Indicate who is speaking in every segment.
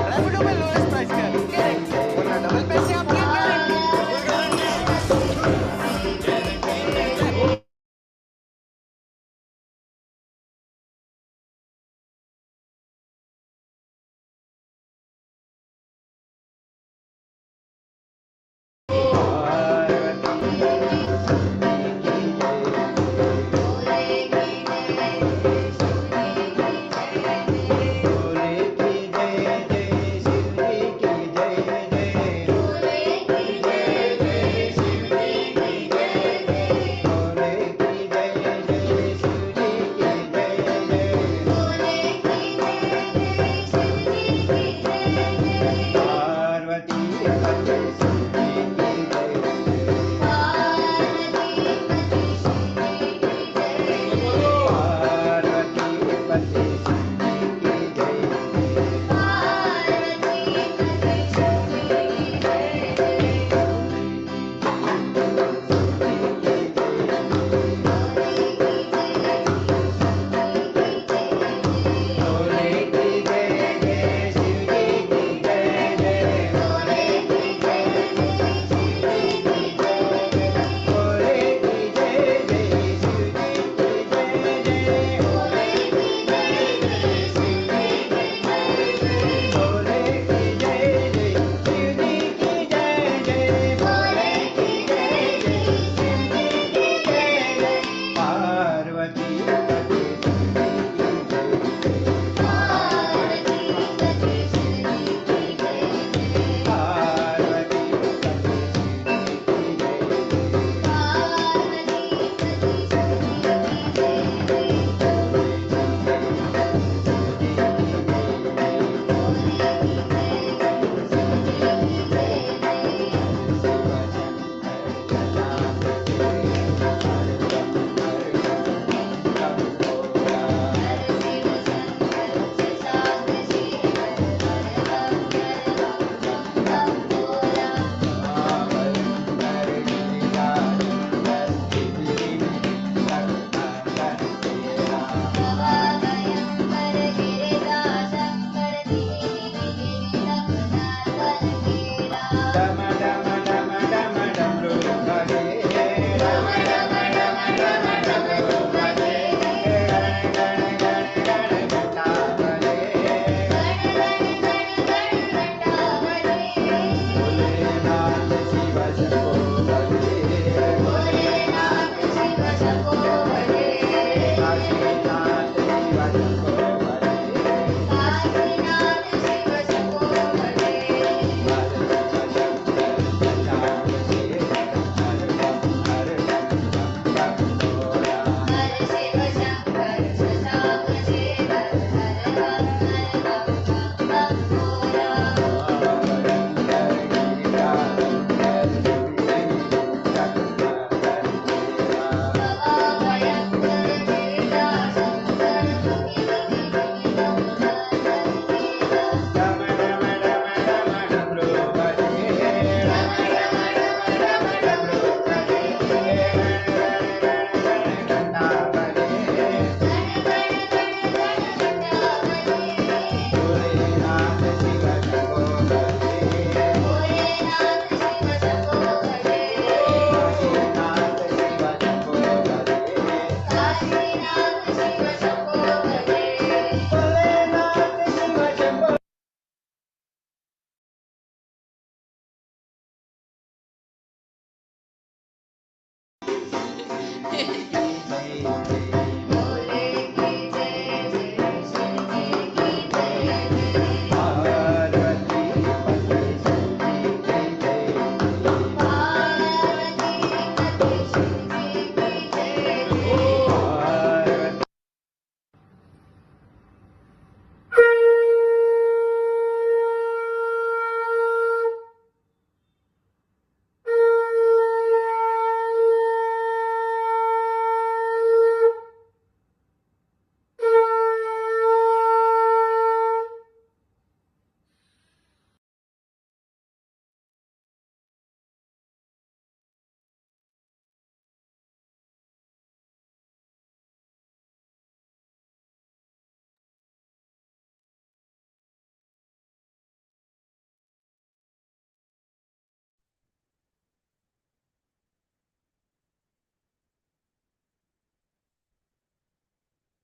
Speaker 1: रैपिडो में lowest price क्या है रुके रहेंगे वरना डबल पैसे आपके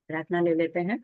Speaker 2: प्रार्थना ले लेते हैं।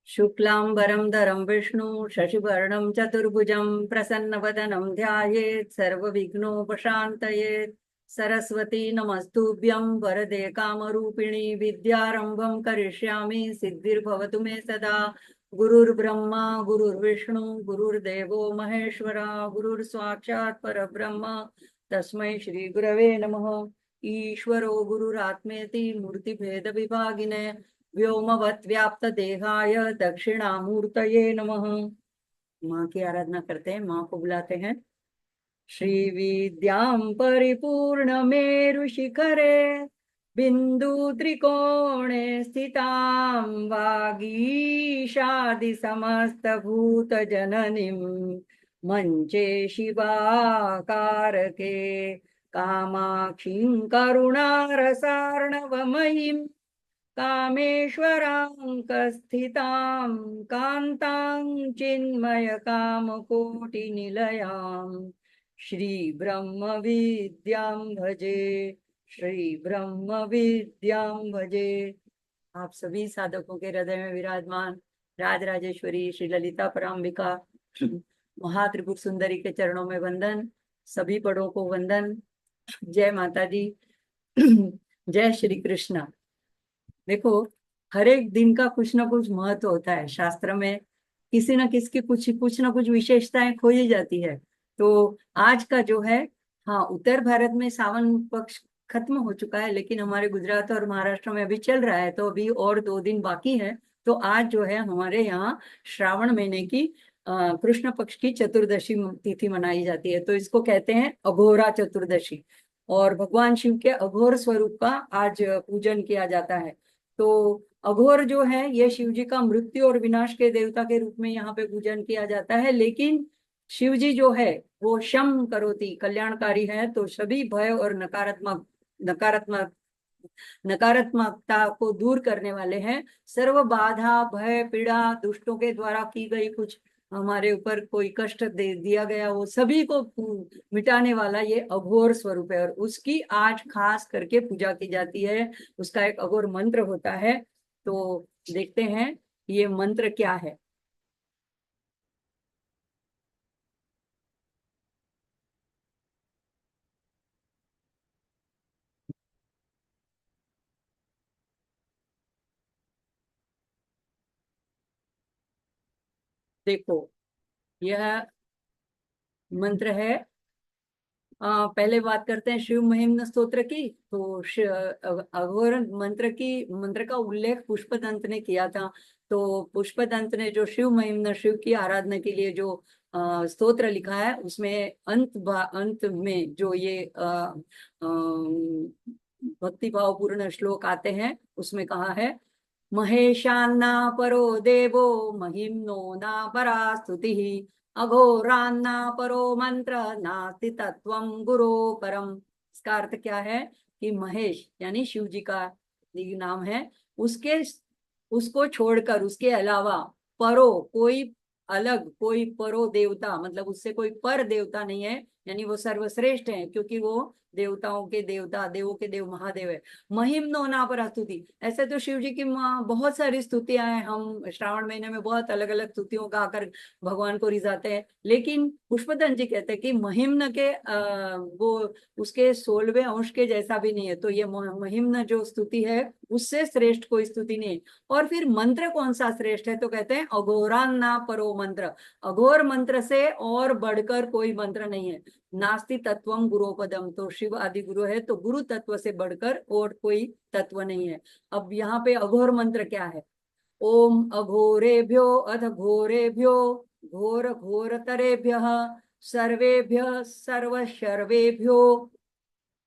Speaker 2: शुक्लांबरं धरं विष्णु शशिवर्णं चतुर्भुजं प्रसन्नवदनं ध्यायेत् सर्वविघ्नोपशान्तयेत्। सरस्वती नमस्तुभ्यं वरदे कामरूपिणी विद्यारंभं करिष्यामि सिद्धिर्भवतु मे सदा। गुरुर्ब्रह्मा गुरुर्विष्णु गुरुर्देवो महेश्वरा गुरुर्साक्षात् परब्रह्म तस्मै श्री गुरवे नमः। ईश्वरो गुरुरात्मेति मूर्तिभेद विभागिने व्योमवत् व्याप्त देहाय दक्षिणामूर्तये नमः। माँ की आराधना करते हैं, माँ को बुलाते हैं। श्री विद्यां परिपूर्ण मेरु शिखरे बिंदु त्रिकोणे स्थितां वागीशादि समस्त भूत जननीं मंचे शिवाकारके कामाक्षीं करुणारसार्णवमयीं कामेश्वराङ्कस्थितां कान्तां चिन्मयकामकोटिनिलयाम् श्रीब्रह्म विद्यां भजे, श्री ब्रह्म विद्यां भजे। आप सभी साधकों के हृदय में विराजमान राजराजेश्वरी श्री ललिता पराम्बिका महात्रिपुर सुंदरी के चरणों में वंदन। सभी बड़ों को वंदन। जय माता दी। जय श्री कृष्णा। देखो, हर एक दिन का कुछ ना कुछ महत्व होता है। शास्त्र में किसी न किसी की कुछ ना कुछ विशेषताएं खोजी जाती है। तो आज का जो है, हाँ, उत्तर भारत में सावन पक्ष खत्म हो चुका है, लेकिन हमारे गुजरात और महाराष्ट्र में अभी चल रहा है, तो अभी और 2 दिन बाकी है। तो आज जो है हमारे यहाँ श्रावण महीने की कृष्ण पक्ष की चतुर्दशी तिथि मनाई जाती है। तो इसको कहते हैं अघोरा चतुर्दशी, और भगवान शिव के अघोर स्वरूप का आज पूजन किया जाता है। तो अघोर जो है ये शिव जी का मृत्यु और विनाश के देवता के रूप में यहाँ पे पूजन किया जाता है। लेकिन शिव जी जो है वो शम करोति, कल्याणकारी है। तो सभी भय और नकारात्मक नकारात्मकता को दूर करने वाले हैं। सर्व बाधा भय पीड़ा दुष्टों के द्वारा की गई, कुछ हमारे ऊपर कोई कष्ट दे दिया गया, वो सभी को मिटाने वाला ये अघोर स्वरूप है, और उसकी आज खास करके पूजा की जाती है। उसका एक अघोर मंत्र होता है। तो देखते हैं ये मंत्र क्या है। देखो, यह मंत्र है। पहले बात करते हैं शिव महिम्न स्तोत्र की। तो अघोर मंत्र का उल्लेख पुष्पदंत ने किया था। तो पुष्पदंत ने जो शिव महिम्न, शिव की आराधना के लिए जो स्तोत्र लिखा है, उसमें अंत में जो ये भक्ति भावपूर्ण श्लोक आते हैं, उसमें कहा है, महेशान्ना परो देवो महिम्नो ना परा स्तुतिः अघोरान्ना परो मंत्र नास्ति तत्वं गुरो परम। इसका अर्थ क्या है कि महेश यानी शिव जी का नाम है, उसके उसको छोड़कर, उसके अलावा परो, कोई अलग, कोई परो देवता, मतलब उससे कोई पर देवता नहीं है, यानी वो सर्वश्रेष्ठ है, क्योंकि वो देवताओं के देवता, देवों के देव महादेव है। महिम नो ना पर स्तुति, ऐसे तो शिव जी की बहुत सारी स्तुतियां हैं। हम श्रावण महीने में बहुत अलग अलग स्तुतियों का आकर भगवान को रिझाते हैं। लेकिन पुष्पदंत जी कहते हैं कि महिम्न के वो उसके 16वें अंश के जैसा भी नहीं है। तो ये महिम्न जो स्तुति है उससे श्रेष्ठ कोई स्तुति नहीं। और फिर मंत्र कौन सा श्रेष्ठ है, तो कहते हैं अघोरान्ना परो मंत्र, अघोर मंत्र से और बढ़कर कोई मंत्र नहीं है। नास्ति तत्वम गुरोपदम, तो शिव आदि गुरु है, तो गुरु तत्व से बढ़कर और कोई तत्व नहीं है। अब यहाँ पे अघोर मंत्र क्या है। ओम अघोरेभ्यो अथ घोरेभ्यो घोर घोरतरेभ्यः सर्वेभ्यः सर्व शर्वेभ्यो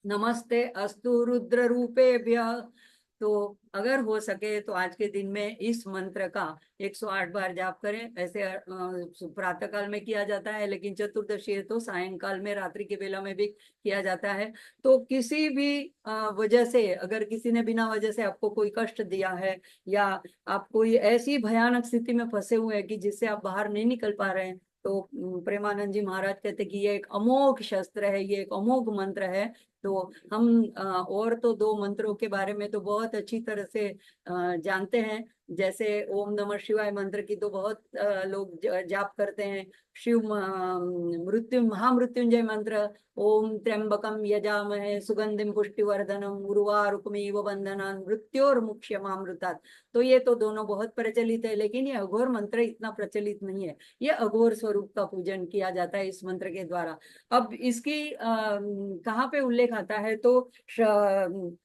Speaker 2: नमस्ते अस्तु रुद्र रूपेभ्यः। तो अगर हो सके तो आज के दिन में इस मंत्र का 108 बार जाप करें। ऐसे प्रातः काल में किया जाता है, लेकिन चतुर्दशी है तो सायंकाल में, रात्रि के बेला में भी किया जाता है। तो किसी भी वजह से, अगर किसी ने बिना वजह से आपको कोई कष्ट दिया है, या आप कोई ऐसी भयानक स्थिति में फंसे हुए हैं कि जिससे आप बाहर नहीं निकल पा रहे हैं, तो प्रेमानंद जी महाराज कहते कि ये एक अमोघ शस्त्र है, ये एक अमोघ मंत्र है। तो हम और तो 2 मंत्रों के बारे में तो बहुत अच्छी तरह से जानते हैं, जैसे ओम नमः शिवाय मंत्र की तो बहुत लोग जाप करते हैं। महामृत्युंजय मंत्र, ओम त्र्यंबकम यजामहे सुगंधिम पुष्टिवर्धनम उर्वारुकमिव बंधनान् मृत्योर्मुक्षयमामृतात्। तो ये तो दोनों बहुत प्रचलित है, लेकिन ये अघोर मंत्र इतना प्रचलित नहीं है। ये अघोर स्वरूप का पूजन किया जाता है इस मंत्र के द्वारा। अब इसकी कहाँ पे उल्लेख आता है, तो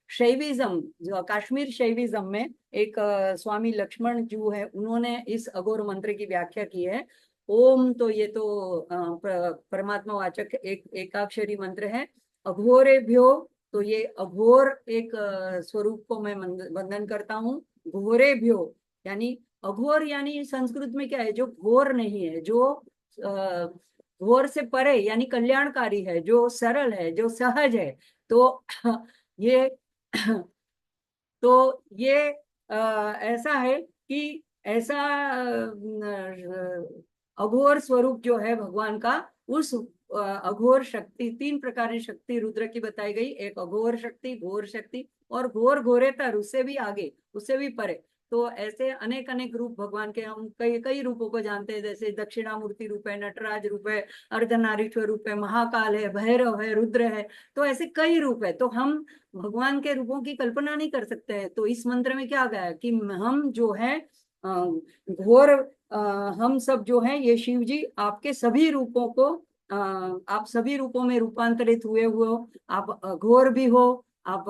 Speaker 2: शैविज्म, जो कश्मीर शैविज्म में एक स्वामी लक्ष्मण जो है, उन्होंने इस अघोर मंत्र की व्याख्या की है। ओम तो ये तो परमात्मा वाचक एक एकाक्षरी मंत्र है। अघोरेभ्यो, तो ये अघोर एक स्वरूप को मैं वंदन करता हूँ। घोरेभ्यो यानी अघोर, यानी संस्कृत में क्या है, जो घोर नहीं है, जो घोर से परे यानी कल्याणकारी है, जो सरल है, जो सहज है। तो ये तो ये ऐसा है कि ऐसा अघोर स्वरूप जो है भगवान का, उस अघोर शक्ति, तीन प्रकार की शक्ति रुद्र की बताई गई, एक अघोर शक्ति, घोर शक्ति और घोर घोरेतर, उससे भी आगे, उससे भी परे। तो ऐसे अनेक अनेक रूप भगवान के, हम कई कई रूपों को जानते हैं, जैसे दक्षिणामूर्ति रूप है, नटराज रूप है, अर्धनारीश्वर रूप है, महाकाल है, भैरव है, रुद्र है। तो ऐसे कई रूप है, तो हम भगवान के रूपों की कल्पना नहीं कर सकते हैं। तो इस मंत्र में क्या गया कि हम जो है घोर, हम सब जो है ये शिव जी आपके सभी रूपों को, आप सभी रूपों में रूपांतरित हुए हो। आप घोर भी हो, आप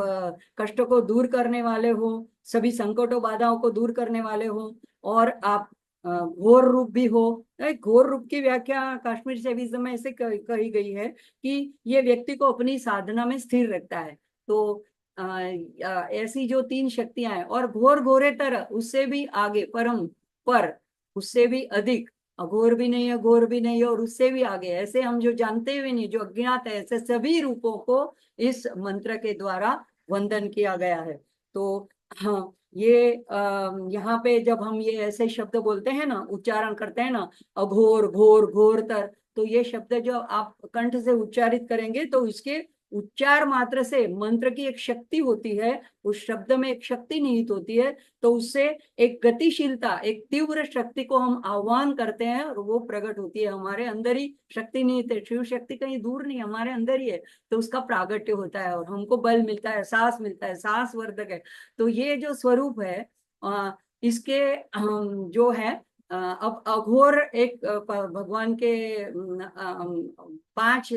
Speaker 2: कष्टों को दूर करने वाले हो, सभी संकटों बाधाओं को दूर करने वाले हो, और आप घोर रूप भी हो। घोर रूप की व्याख्या कश्मीर शैविज्म में ऐसे कही गई है कि ये व्यक्ति को अपनी साधना में स्थिर रखता है। तो ऐसी जो तीन शक्तियां हैं, और घोर घोरेतर, उससे भी आगे, परम पर, उससे भी अधिक, अघोर भी नहीं, अघोर भी नहीं, और उससे भी आगे, ऐसे हम जो जानते हुए नहीं, जो अज्ञात है, ऐसे सभी रूपों को इस मंत्र के द्वारा वंदन किया गया है। तो हाँ, ये यहाँ पे जब हम ये ऐसे शब्द बोलते हैं ना, उच्चारण करते हैं ना, अघोर, घोर, घोरतर, तो ये शब्द जो आप कंठ से उच्चारित करेंगे, तो इसके उच्चार मात्र से मंत्र की एक शक्ति होती है, उस शब्द में एक शक्ति निहित होती है। तो उससे एक गतिशीलता, एक तीव्र शक्ति को हम आह्वान करते हैं, और वो प्रकट होती है। हमारे अंदर ही शक्ति निहित है, शिव शक्ति कहीं दूर नहीं, हमारे अंदर ही है। तो उसका प्रागट्य होता है, और हमको बल मिलता है, साहस मिलता है, साहस वर्धक है। तो ये जो स्वरूप है, इसके जो है, अब अघोर एक भगवान के पांच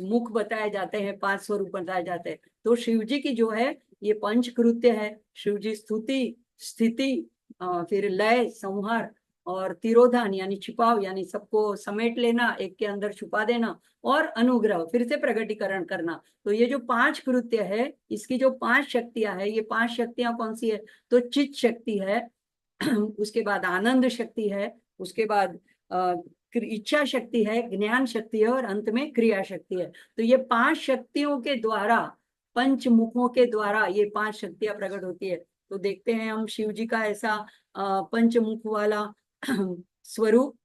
Speaker 2: मुख बताए जाते हैं, पांच स्वरूप बताए जाते हैं। तो शिव जी की जो है ये पंच कृत्य है। शिव जी स्तुति, स्थिति, फिर लय, संहार, और तिरोधान यानी छिपाव, यानी सबको समेट लेना, एक के अंदर छुपा देना, और अनुग्रह, फिर से प्रगटीकरण करना। तो ये जो पांच कृत्य है, इसकी जो पांच शक्तियां है, ये पांच शक्तियां कौन सी है, तो चित शक्ति है, उसके बाद आनंद शक्ति है, उसके बाद इच्छा शक्ति है, ज्ञान शक्ति है, और अंत में क्रिया शक्ति है। तो ये पांच शक्तियों के द्वारा, पंच मुखों के द्वारा ये पांच शक्तियां प्रकट होती है। तो देखते हैं हम शिव जी का ऐसा पंचमुख वाला स्वरूप।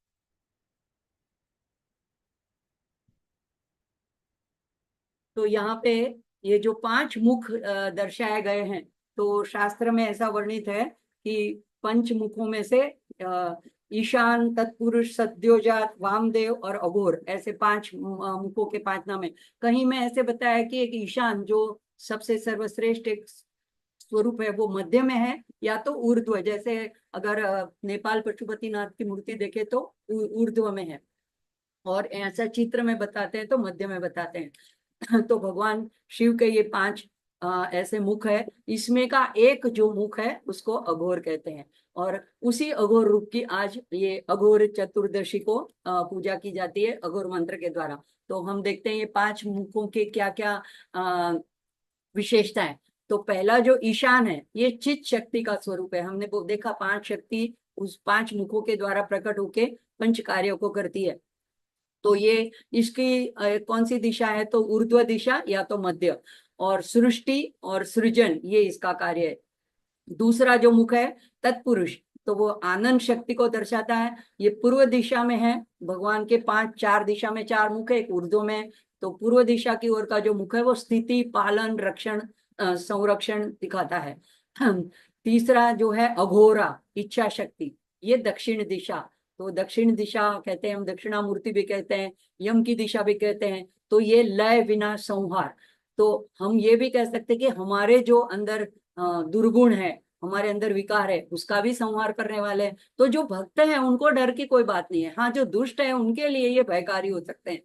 Speaker 2: तो यहाँ पे ये जो पांच मुख दर्शाए गए हैं, तो शास्त्र में ऐसा वर्णित है कि पंच मुखों में से ईशान, तत्पुरुष, सद्योजात, वामदेव और अघोर, ऐसे पांच मुखों के पांच नाम है। कहीं में ऐसे बताया कि एक ईशान जो सबसे सर्वश्रेष्ठ एक स्वरूप है, वो मध्य में है, या तो ऊर्ध्व, जैसे अगर नेपाल पशुपतिनाथ की मूर्ति देखे तो ऊर्ध्व में है, और ऐसा चित्र में बताते हैं तो मध्य में बताते हैं। तो भगवान शिव के ये पांच ऐसे मुख है, इसमें का एक जो मुख है उसको अघोर कहते हैं। और उसी अघोर रूप की आज ये अघोर चतुर्दशी को पूजा की जाती है, अघोर मंत्र के द्वारा। तो हम देखते हैं ये पांच मुखों के क्या क्या विशेषताएं। तो पहला जो ईशान है, ये चित शक्ति का स्वरूप है। हमने वो देखा, पांच शक्ति उस पांच मुखों के द्वारा प्रकट होके पंच कार्यों को करती है। तो ये इसकी कौन सी दिशा है, तो ऊर्ध्व दिशा या तो मध्य, और सृष्टि और सृजन ये इसका कार्य है। दूसरा जो मुख है तत्पुरुष, तो वो आनंद शक्ति को दर्शाता है, ये पूर्व दिशा में है। भगवान के पांच, चार दिशा में चार मुख है, एक ऊर्ध्व में। तो पूर्व दिशा की ओर का जो मुख है वो स्थिति, पालन, रक्षण, संरक्षण दिखाता है। तीसरा जो है अघोरा, इच्छा शक्ति, ये दक्षिण दिशा। तो दक्षिण दिशा कहते हैं हम, दक्षिणामूर्ति भी कहते हैं, यम की दिशा भी कहते हैं। तो ये लय विना संहार। तो हम ये भी कह सकते हैं कि हमारे जो अंदर दुर्गुण है, हमारे अंदर विकार है, उसका भी संहार करने वाले हैं। तो जो भक्त हैं उनको डर की कोई बात नहीं है। हाँ, जो दुष्ट है उनके लिए ये भयकारी हो सकते हैं।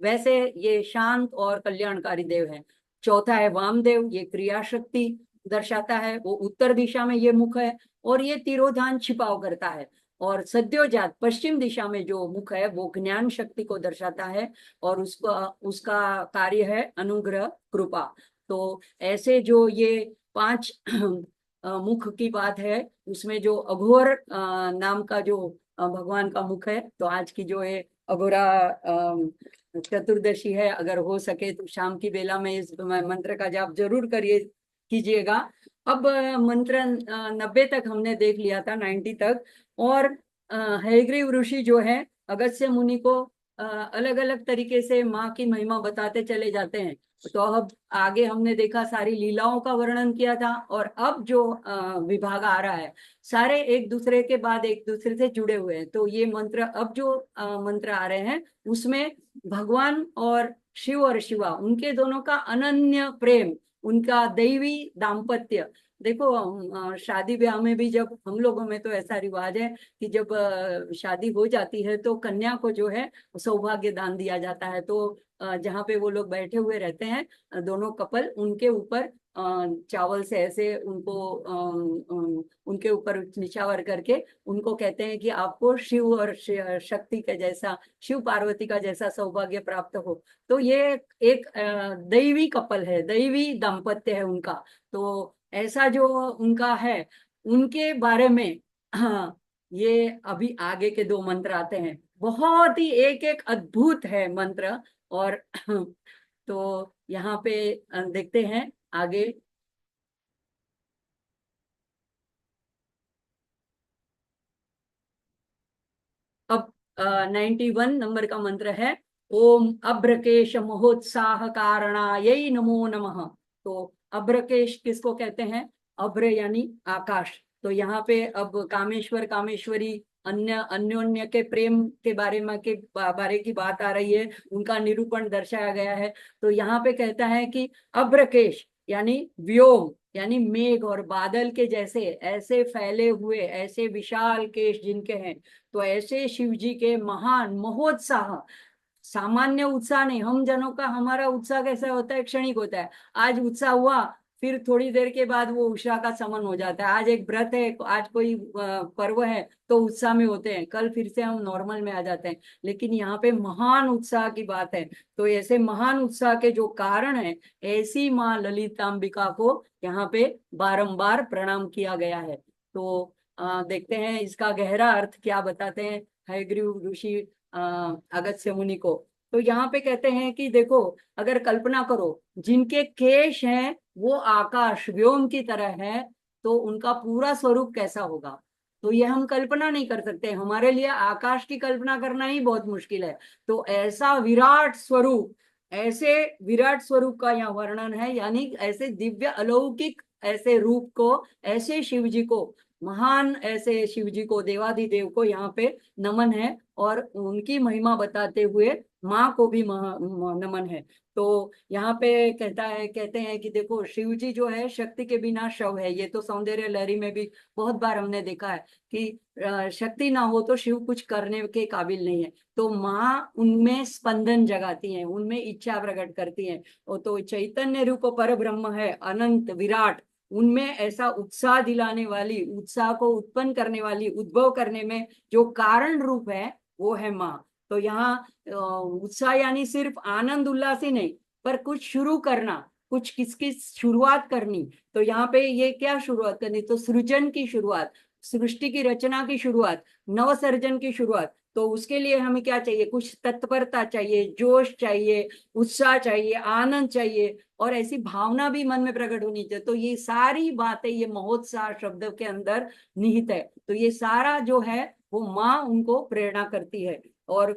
Speaker 2: वैसे ये शांत और कल्याणकारी देव है। चौथा है वामदेव, ये क्रिया शक्ति दर्शाता है, वो उत्तर दिशा में ये मुख है, और ये तिरोधान छिपाव करता है। और सद्योजात पश्चिम दिशा में जो मुख है वो ज्ञान शक्ति को दर्शाता है, और उसका उसका कार्य है अनुग्रह कृपा। तो ऐसे जो ये 5 मुख की बात है, उसमें जो अघोर नाम का जो भगवान का मुख है, तो आज की जो ये अघोरा चतुर्दशी है, अगर हो सके तो शाम की बेला में इस मंत्र का जाप जरूर करिए, कीजिएगा। अब मंत्र 90 तक हमने देख लिया था, 90 तक। और हयग्रीव ऋषि जो है अगस्त्य मुनि को अलग अलग तरीके से माँ की महिमा बताते चले जाते हैं। तो अब आगे हमने देखा सारी लीलाओं का वर्णन किया था, और अब जो विभाग आ रहा है, सारे एक दूसरे के बाद एक दूसरे से जुड़े हुए हैं। तो ये मंत्र, अब जो मंत्र आ रहे हैं, उसमें भगवान और शिव और शिवा, उनके दोनों का अनन्य प्रेम, उनका दैवी दाम्पत्य। देखो शादी ब्याह में भी, जब हम लोगों में तो ऐसा रिवाज है कि जब शादी हो जाती है तो कन्या को जो है सौभाग्य दान दिया जाता है। तो जहाँ पे वो लोग बैठे हुए रहते हैं, दोनों कपल, उनके ऊपर चावल से ऐसे उनको उनके ऊपर निछावर करके उनको कहते हैं कि आपको शिव और शक्ति का जैसा, शिव पार्वती का जैसा सौभाग्य प्राप्त हो। तो ये एक दैवी कपल है, दैवी दाम्पत्य है उनका। तो ऐसा जो उनका है, उनके बारे में हाँ, ये अभी आगे के 2 मंत्र आते हैं, बहुत ही एक एक अद्भुत है मंत्र। और तो यहाँ पे देखते हैं आगे। अब 91 नंबर का मंत्र है, ओम अभ्रकेश महोत्साह कारणायै नमो नमः। तो अभ्रकेश किसको कहते हैं? अभ्र यानी आकाश। तो यहाँ पे अब कामेश्वर कामेश्वरी, अन्य अन्योन्य के प्रेम के बारे में के बारे की बात आ रही है, उनका निरूपण दर्शाया गया है। तो यहाँ पे कहता है कि अभ्रकेश यानी व्योम, यानी मेघ और बादल के जैसे ऐसे फैले हुए, ऐसे विशाल केश जिनके हैं, तो ऐसे शिव जी के महान महोत्साह, सामान्य उत्साह नहीं। हम जनों का, हमारा उत्साह कैसा होता है? क्षणिक होता है। आज उत्साह हुआ, फिर थोड़ी देर के बाद वो उत्साह का समन हो जाता है। आज एक व्रत है, आज कोई पर्व है, तो उत्साह में होते हैं, कल फिर से हम नॉर्मल में आ जाते हैं। लेकिन यहाँ पे महान उत्साह की बात है। तो ऐसे महान उत्साह के जो कारण है, ऐसी माँ ललितांबिका को यहाँ पे बारंबार प्रणाम किया गया है। तो देखते हैं इसका गहरा अर्थ क्या बताते हैं हयग्रीव ऋषि अगस्त्य मुनि को। तो यहाँ पे कहते हैं कि देखो, अगर कल्पना करो, जिनके केश हैं वो आकाश व्योम की तरह है, तो उनका पूरा स्वरूप कैसा होगा? तो ये हम कल्पना नहीं कर सकते, हमारे लिए आकाश की कल्पना करना ही बहुत मुश्किल है। तो ऐसा विराट स्वरूप, ऐसे विराट स्वरूप का यहाँ वर्णन है, यानी ऐसे दिव्य अलौकिक ऐसे रूप को, ऐसे शिव जी को, महान ऐसे शिव जी को, देवाधिदेव को यहाँ पे नमन है। और उनकी महिमा बताते हुए माँ को भी नमन है। तो यहाँ पे कहते हैं कि देखो, शिव जी जो है शक्ति के बिना शव है। ये तो सौंदर्य लहरी में भी बहुत बार हमने देखा है कि शक्ति ना हो तो शिव कुछ करने के काबिल नहीं है। तो माँ उनमें स्पंदन जगाती हैं, उनमें इच्छा प्रकट करती हैं। और तो चैतन्य रूप पर ब्रह्म है, अनंत विराट, उनमें ऐसा उत्साह दिलाने वाली, उत्साह को उत्पन्न करने वाली, उद्भव करने में जो कारण रूप है, वो है माँ। तो यहाँ उत्साह यानी सिर्फ आनंद उल्लास ही नहीं, पर कुछ शुरू करना, कुछ किसकी शुरुआत करनी। तो यहाँ पे ये क्या शुरुआत करनी? तो सृजन की शुरुआत, सृष्टि की रचना की शुरुआत, नव सर्जन की शुरुआत। तो उसके लिए हमें क्या चाहिए? कुछ तत्परता चाहिए, जोश चाहिए, उत्साह चाहिए, आनंद चाहिए, और ऐसी भावना भी मन में प्रकट होनी चाहिए। तो ये सारी बातें ये महोत्साह शब्द के अंदर निहित है। तो ये सारा जो है वो माँ उनको प्रेरणा करती है। और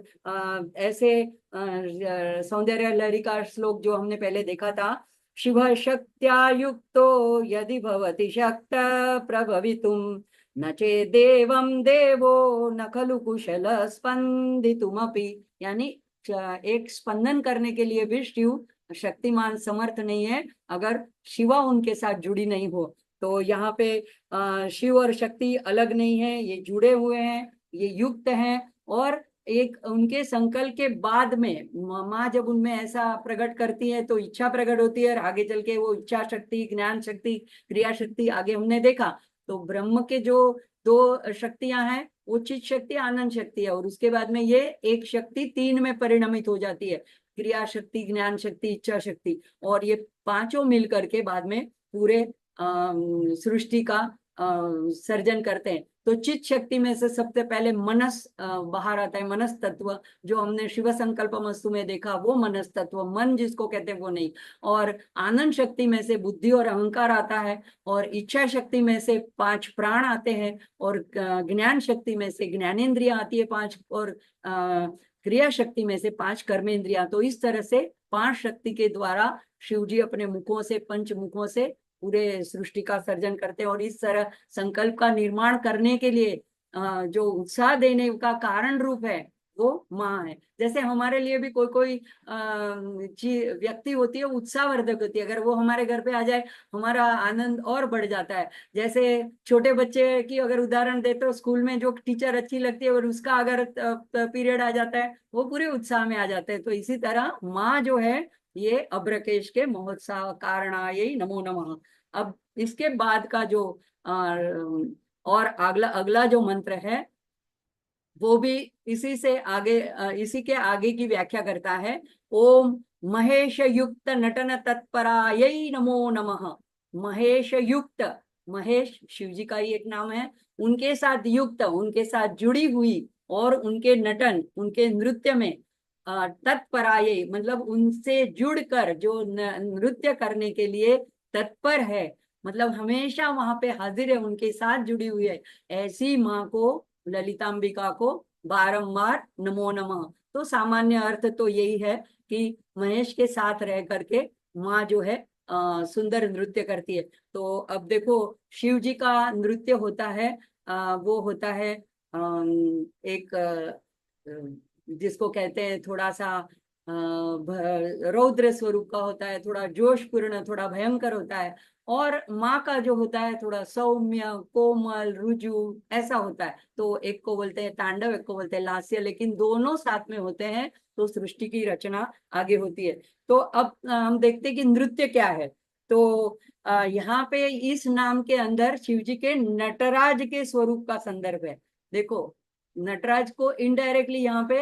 Speaker 2: ऐसे सौंदर्य लहरी का श्लोक जो हमने पहले देखा था, शिव शक्त्या युक्तो यदि भवति शक्त प्रभवितुम न चेदेवं देवो न खलु कुशल स्पंदितुमपि। यानी एक स्पंदन करने के लिए भी शिव शक्तिमान समर्थ नहीं है अगर शिवा उनके साथ जुड़ी नहीं हो। तो यहाँ पे शिव और शक्ति अलग नहीं है, ये जुड़े हुए हैं, ये युक्त हैं। और एक उनके संकल्प के बाद में माँ जब उनमें ऐसा प्रकट करती है तो इच्छा प्रकट होती है, और आगे चल के वो इच्छा शक्ति, ज्ञान शक्ति, क्रिया शक्ति आगे हमने देखा। तो ब्रह्म के जो दो शक्तियां हैं वो चित शक्ति, आनंद शक्ति है, और उसके बाद में ये एक शक्ति तीन में परिणमित हो जाती है, क्रिया शक्ति, ज्ञान शक्ति, इच्छा शक्ति। और ये पांचों मिल करके बाद में पूरे सृष्टि का सर्जन करते हैं। तो चित शक्ति में से सबसे पहले मनस बाहर आता है, मनस तत्व, जो हमने शिव संकल्पमस्तु में देखा, वो मनस तत्व, मन जिसको कहते हैं वो नहीं। और आनंद शक्ति में से बुद्धि और अहंकार आता है, और इच्छा शक्ति में से पांच प्राण आते हैं, और ज्ञान शक्ति में से ज्ञानेन्द्रियां आती है पांच, और क्रिया शक्ति में से पांच कर्मेंद्रियां। तो इस तरह से पांच शक्ति के द्वारा शिव जी अपने मुखों से, पंच मुखों से पूरे सृष्टि का सर्जन करते हैं। और इस तरह संकल्प का निर्माण करने के लिए जो उत्साह देने का कारण रूप है वो माँ है। जैसे हमारे लिए भी कोई कोई व्यक्ति होती है उत्साहवर्धक होती है, अगर वो हमारे घर पे आ जाए हमारा आनंद और बढ़ जाता है। जैसे छोटे बच्चे की अगर उदाहरण दे तो स्कूल में जो टीचर अच्छी लगती है और उसका अगर पीरियड आ जाता है वो पूरे उत्साह में आ जाते हैं। तो इसी तरह माँ जो है ये अभ्रकेश के महोत्साह कारणायै नमो नमः। अब इसके बाद का जो और अगला अगला जो मंत्र है वो भी इसी से आगे इसी के आगे की व्याख्या करता है। ओम महेश युक्त नटन तत्परायै नमो नमः। महेश युक्त, महेश शिव जी का ही एक नाम है, उनके साथ युक्त, उनके साथ जुड़ी हुई, और उनके नटन, उनके नृत्य में तत्पराये मतलब उनसे जुड़कर जो नृत्य करने के लिए तत्पर है, मतलब हमेशा वहां पे हाजिर है, उनके साथ जुड़ी हुई है, ऐसी माँ को, ललितांबिका को बारंबार नमो नमः। तो सामान्य अर्थ तो यही है कि महेश के साथ रह करके माँ जो है सुंदर नृत्य करती है। तो अब देखो शिव जी का नृत्य होता है, वो होता है एक जिसको कहते हैं थोड़ा सा रौद्र स्वरूप का होता है, थोड़ा जोशपूर्ण, थोड़ा भयंकर होता है। और माँ का जो होता है थोड़ा सौम्य, कोमल, रुजु ऐसा होता है। तो एक को बोलते हैं तांडव, एक को बोलते हैं लास्य, लेकिन दोनों साथ में होते हैं तो सृष्टि की रचना आगे होती है। तो अब हम देखते हैं कि नृत्य क्या है। तो यहाँ पे इस नाम के अंदर शिव जी के नटराज के स्वरूप का संदर्भ है। देखो नटराज को इनडायरेक्टली यहाँ पे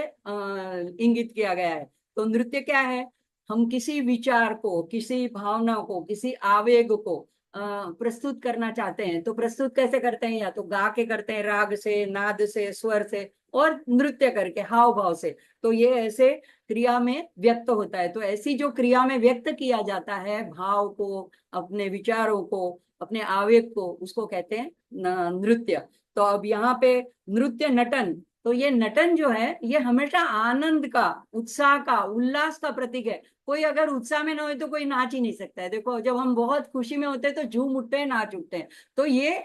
Speaker 2: इंगित किया गया है। तो नृत्य क्या है, हम किसी विचार को, किसी भावना को, किसी आवेग को प्रस्तुत करना चाहते हैं तो प्रस्तुत कैसे करते हैं, या तो गा के करते हैं, राग से, नाद से, स्वर से, और नृत्य करके हाव भाव से। तो ये ऐसे क्रिया में व्यक्त होता है। तो ऐसी जो क्रिया में व्यक्त किया जाता है भाव को, अपने विचारों को, अपने आवेग को, उसको कहते हैं नृत्य। तो अब यहाँ पे नृत्य नटन, तो ये नटन जो है ये हमेशा आनंद का, उत्साह का, उल्लास का प्रतीक है। कोई अगर उत्साह में ना हो तो कोई नाच ही नहीं सकता है। देखो जब हम बहुत खुशी में होते हैं तो झूम उठते हैं, नाच उठते हैं। तो ये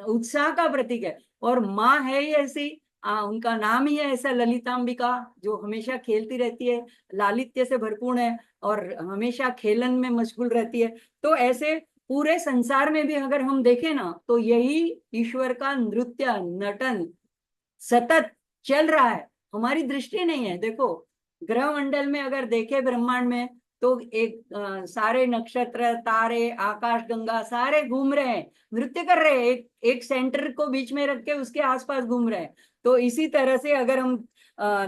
Speaker 2: उत्साह का प्रतीक है। और माँ है ही ऐसी, उनका नाम ही है ऐसा ललितांबिका, जो हमेशा खेलती रहती है, लालित्य से भरपूर है और हमेशा खेलन में मशगूल रहती है। तो ऐसे पूरे संसार में भी अगर हम देखें ना तो यही ईश्वर का नृत्य, नटन सतत चल रहा है, हमारी दृष्टि नहीं है। देखो ग्रह मंडल में अगर देखे ब्रह्मांड में तो एक सारे नक्षत्र, तारे, आकाश गंगा सारे घूम रहे हैं, नृत्य कर रहे हैं, एक सेंटर को बीच में रख के उसके आसपास घूम रहे हैं। तो इसी तरह से अगर हम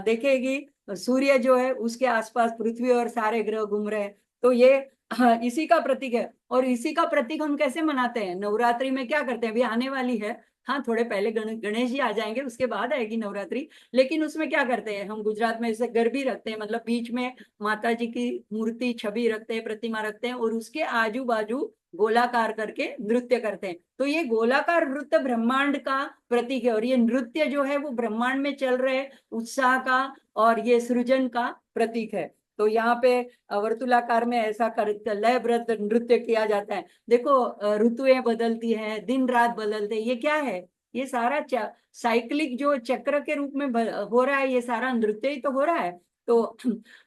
Speaker 2: देखेगी सूर्य जो है उसके आसपास पृथ्वी और सारे ग्रह घूम रहे हैं। तो ये इसी का प्रतीक है। और इसी का प्रतीक हम कैसे मनाते हैं, नवरात्रि में क्या करते हैं, अभी आने वाली है, हाँ थोड़े पहले गणेश जी आ जाएंगे, उसके बाद आएगी नवरात्रि। लेकिन उसमें क्या करते हैं हम गुजरात में, जैसे गरबी रखते हैं, मतलब बीच में माता जी की मूर्ति, छवि रखते हैं, प्रतिमा रखते हैं, और उसके आजू बाजू गोलाकार करके नृत्य करते हैं। तो ये गोलाकार नृत्य ब्रह्मांड का प्रतीक है। और ये नृत्य जो है वो ब्रह्मांड में चल रहे उत्साह का और ये सृजन का प्रतीक है। तो यहाँ पे वर्तुलाकार में ऐसा कर लयबद्ध नृत्य किया जाता है। देखो ऋतुएं बदलती हैं, दिन रात बदलते हैं, ये क्या है? ये सारा साइक्लिक जो चक्र के रूप में हो रहा है, ये सारा नृत्य ही तो हो रहा है। तो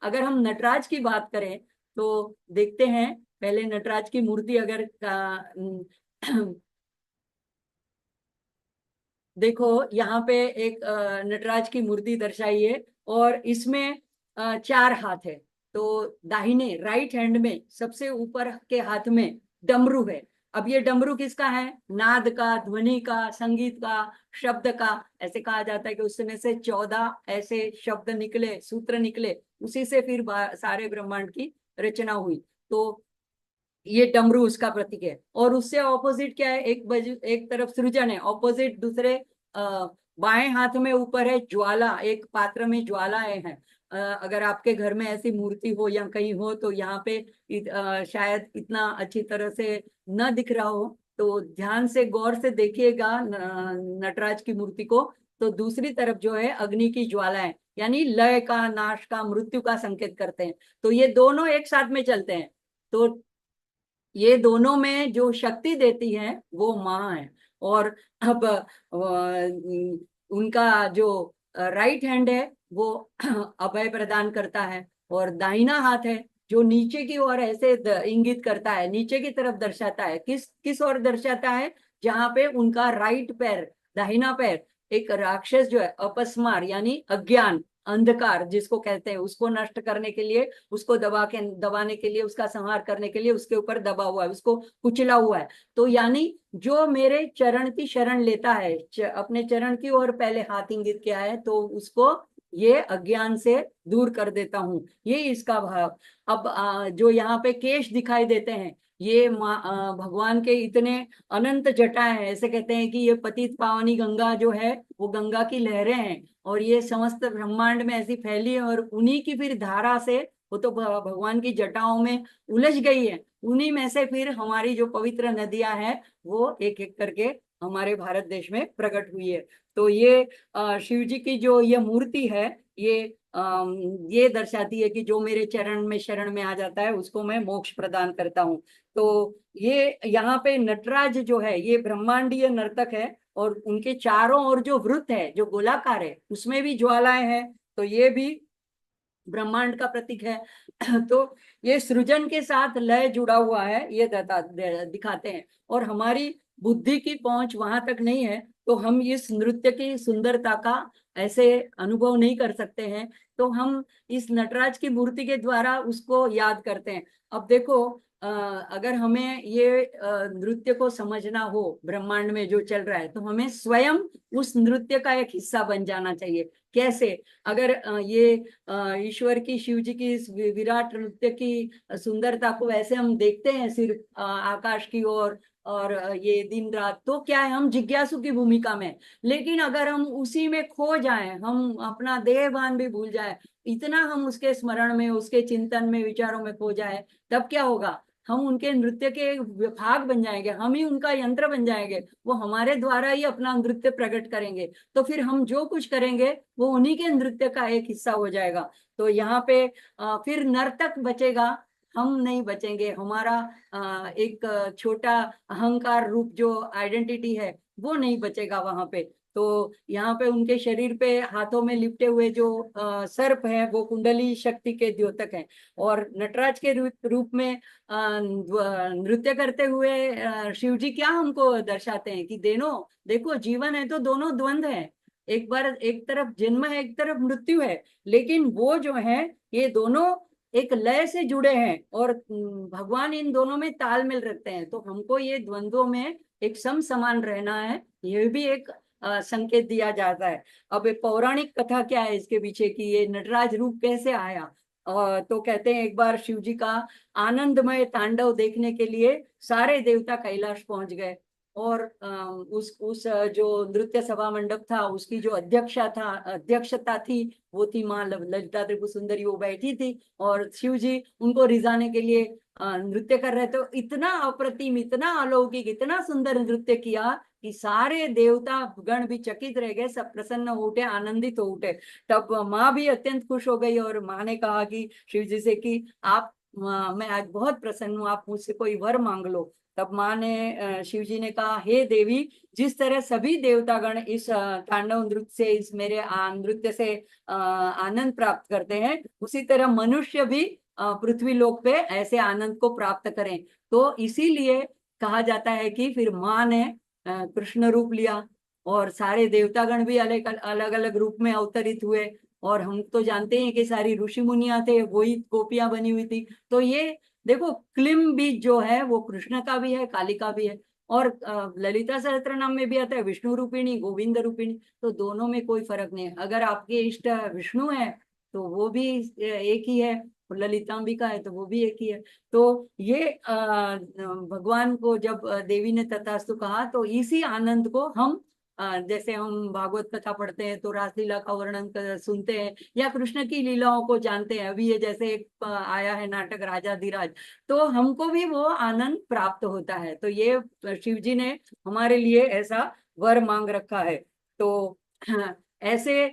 Speaker 2: अगर हम नटराज की बात करें तो देखते हैं, पहले नटराज की मूर्ति अगर देखो यहाँ पे एक नटराज की मूर्ति दर्शाई है और इसमें चार हाथ है। तो दाहिने राइट हैंड में सबसे ऊपर के हाथ में डमरू है। अब ये डमरू किसका है? नाद का, ध्वनि का, संगीत का, शब्द का। ऐसे कहा जाता है कि उसमें से 14 ऐसे शब्द निकले, सूत्र निकले, उसी से फिर सारे ब्रह्मांड की रचना हुई। तो ये डमरू उसका प्रतीक है। और उससे ऑपोजिट क्या है? एक तरफ सृजन है, ऑपोजिट दूसरे बाएं हाथ में ऊपर है ज्वाला, एक पात्र में ज्वालाएं हैं। अगर आपके घर में ऐसी मूर्ति हो या कहीं हो तो यहाँ पे शायद इतना अच्छी तरह से न दिख रहा हो, तो ध्यान से गौर से देखिएगा नटराज की मूर्ति को। तो दूसरी तरफ जो है अग्नि की ज्वालाएं, यानी लय का, नाश का, मृत्यु का संकेत करते हैं। तो ये दोनों एक साथ में चलते हैं। तो ये दोनों में जो शक्ति देती है वो माँ है। और अब उनका जो राइट हैंड है वो अभय प्रदान करता है, और दाहिना हाथ है जो नीचे की ओर ऐसे इंगित करता है, नीचे की तरफ दर्शाता है। किस किस ओर दर्शाता है? जहां पे उनका राइट पैर, दाहिना पैर, एक राक्षस जो है अपस्मार यानी अज्ञान, अंधकार जिसको कहते हैं, उसको नष्ट करने के लिए, उसको दबाने के लिए, उसका संहार करने के लिए उसके ऊपर दबा हुआ है, उसको कुचला हुआ है। तो यानी जो मेरे चरण की शरण लेता है, अपने चरण की ओर पहले हाथ इंगित किया है, तो उसको ये अज्ञान से दूर कर देता हूं, ये इसका भाव। अब जो यहाँ पे केश दिखाई देते हैं, ये भगवान के इतने अनंत जटाएं हैं। ऐसे कहते हैं कि ये पतित पावनी गंगा जो है वो गंगा की लहरें हैं, और ये समस्त ब्रह्मांड में ऐसी फैली है, और उन्हीं की फिर धारा से वो तो भगवान की जटाओं में उलझ गई है। उन्हीं में से फिर हमारी जो पवित्र नदियां हैं वो एक एक करके हमारे भारत देश में प्रकट हुई है। तो ये शिव जी की जो ये मूर्ति है, ये ये दर्शाती है कि जो मेरे चरण में शरण में आ जाता है उसको मैं मोक्ष प्रदान करता हूँ। तो ये यहाँ पे नटराज जो है ये ब्रह्मांडीय नर्तक है, और उनके चारों ओर जो वृत्त है, जो गोलाकार है, उसमें भी ज्वालाएं हैं। तो ये भी ब्रह्मांड का प्रतीक है। तो ये सृजन के साथ लय जुड़ा हुआ है, ये दिखाते हैं। और हमारी बुद्धि की पहुंच वहां तक नहीं है, तो हम इस नृत्य की सुंदरता का ऐसे अनुभव नहीं कर सकते हैं। तो हम इस नटराज की मूर्ति के द्वारा उसको याद करते हैं। अब देखो अगर हमें ये नृत्य को समझना हो, ब्रह्मांड में जो चल रहा है, तो हमें स्वयं उस नृत्य का एक हिस्सा बन जाना चाहिए। कैसे? अगर ये ईश्वर की, शिव जी की इस विराट नृत्य की सुंदरता को ऐसे हम देखते हैं सिर्फ आकाश की ओर, और ये दिन रात, तो क्या है, हम जिज्ञासु की भूमिका में। लेकिन अगर हम उसी में खो जाएं, हम अपना देह भान भी भूल जाए, इतना हम उसके स्मरण में, उसके चिंतन में, विचारों में खो जाए, तब क्या होगा? हम उनके नृत्य के भाग बन जाएंगे, हम ही उनका यंत्र बन जाएंगे, वो हमारे द्वारा ही अपना नृत्य प्रकट करेंगे। तो फिर हम जो कुछ करेंगे वो उन्हीं के नृत्य का एक हिस्सा हो जाएगा। तो यहाँ पे फिर नर्तक बचेगा, हम नहीं बचेंगे। हमारा एक छोटा अहंकार रूप जो आइडेंटिटी है वो नहीं बचेगा वहां पे। तो यहाँ पे उनके शरीर पे हाथों में लिपटे हुए जो सर्प है वो कुंडली शक्ति के द्योतक हैं। और नटराज के रूप में नृत्य करते हुए शिव जी क्या हमको दर्शाते हैं कि देखो जीवन है तो दोनों द्वंद्व है, एक बार एक तरफ जन्म है, एक तरफ मृत्यु है, लेकिन वो जो है ये दोनों एक लय से जुड़े हैं, और भगवान इन दोनों में तालमेल रखते हैं। तो हमको ये द्वंद्वों में एक सम समान रहना है, ये भी एक संकेत दिया जाता है। अब एक पौराणिक कथा क्या है इसके पीछे की ये नटराज रूप कैसे आया, तो कहते हैं एक बार शिव जी का आनंदमय तांडव देखने के लिए सारे देवता कैलाश पहुंच गए, और जो नृत्य सभा मंडप था उसकी जो अध्यक्षता थी वो थी माँ ललिता त्रिपुर सुंदरी, वो बैठी थी और शिव जी उनको रिझाने के लिए नृत्य कर रहे थे। तो इतना अप्रतिम, इतना अलौकिक, इतना सुंदर नृत्य किया कि सारे देवता गण भी चकित रह गए, सब प्रसन्न हो उठे, आनंदित हो उठे। तब माँ भी अत्यंत खुश हो गई और माँ ने कहा कि शिव जी से कि आप मैं आज बहुत प्रसन्न हूँ, आप मुझसे कोई वर मांग लो। तब माँ ने शिव जी ने कहा, हे देवी, जिस तरह सभी देवतागण इस तांडव नृत्य से, इस मेरे नृत्य से आनंद प्राप्त करते हैं, उसी तरह मनुष्य भी पृथ्वी लोक पे ऐसे आनंद को प्राप्त करें। तो इसीलिए कहा जाता है कि फिर माँ ने कृष्ण रूप लिया और सारे देवतागण भी अलग अलग अलग रूप में अवतरित हुए। और हम तो जानते हैं कि सारी ऋषि मुनिया थे, वही गोपियां बनी हुई थी। तो ये देखो, क्लिम बीज जो है वो कृष्ण का भी है, काली का भी है। और ललिता सहस्त्र नाम में भी आता है विष्णु रूपिणी, गोविंद रूपिणी। तो दोनों में कोई फर्क नहीं है। अगर आपके इष्ट विष्णु है तो वो भी एक ही है, और ललितांबिका है तो वो भी एक ही है। तो ये भगवान को जब देवी ने तथास्तु कहा, तो इसी आनंद को हम जैसे हम भागवत कथा पढ़ते हैं तो रासलीला का वर्णन सुनते हैं, या कृष्ण की लीलाओं को जानते हैं। अभी ये जैसे एक आया है नाटक राजाधिराज, तो हमको भी वो आनंद प्राप्त होता है। तो ये शिव जी ने हमारे लिए ऐसा वर मांग रखा है। तो ऐसे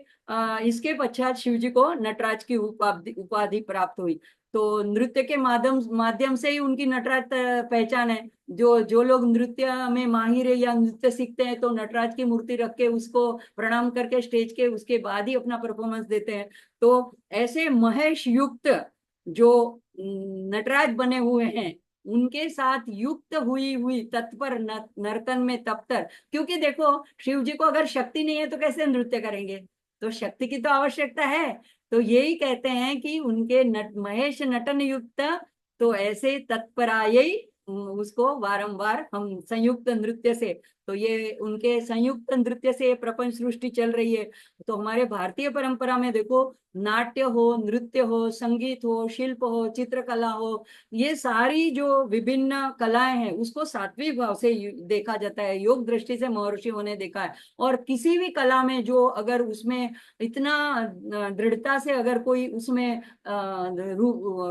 Speaker 2: इसके पश्चात शिव जी को नटराज की उपाधि उपाधि प्राप्त हुई। तो नृत्य के माध्यम माध्यम से ही उनकी नटराज पहचान है। जो जो लोग नृत्य में माहिर है या नृत्य सीखते हैं तो नटराज की मूर्ति रख के उसको प्रणाम करके स्टेज के उसके बाद ही अपना परफॉर्मेंस देते हैं। तो ऐसे महेश युक्त जो नटराज बने हुए हैं, उनके साथ युक्त हुई हुई तत्पर नर्तन में तत्पर, क्योंकि देखो शिव जी को अगर शक्ति नहीं है तो कैसे नृत्य करेंगे, तो शक्ति की तो आवश्यकता है। तो यही कहते हैं कि उनके महेश नटन युक्त, तो ऐसे तत्परायै उसको वारंवार हम संयुक्त नृत्य से, तो ये उनके संयुक्त नृत्य से प्रपंच सृष्टि चल रही है। तो हमारे भारतीय परंपरा में देखो, नाट्य हो, नृत्य हो, संगीत हो, शिल्प हो, चित्रकला हो, ये सारी जो विभिन्न कलाएं हैं उसको सात्विक भाव से देखा जाता है, योग दृष्टि से महर्षियों ने देखा है। और किसी भी कला में जो अगर उसमें इतना दृढ़ता से अगर कोई उसमें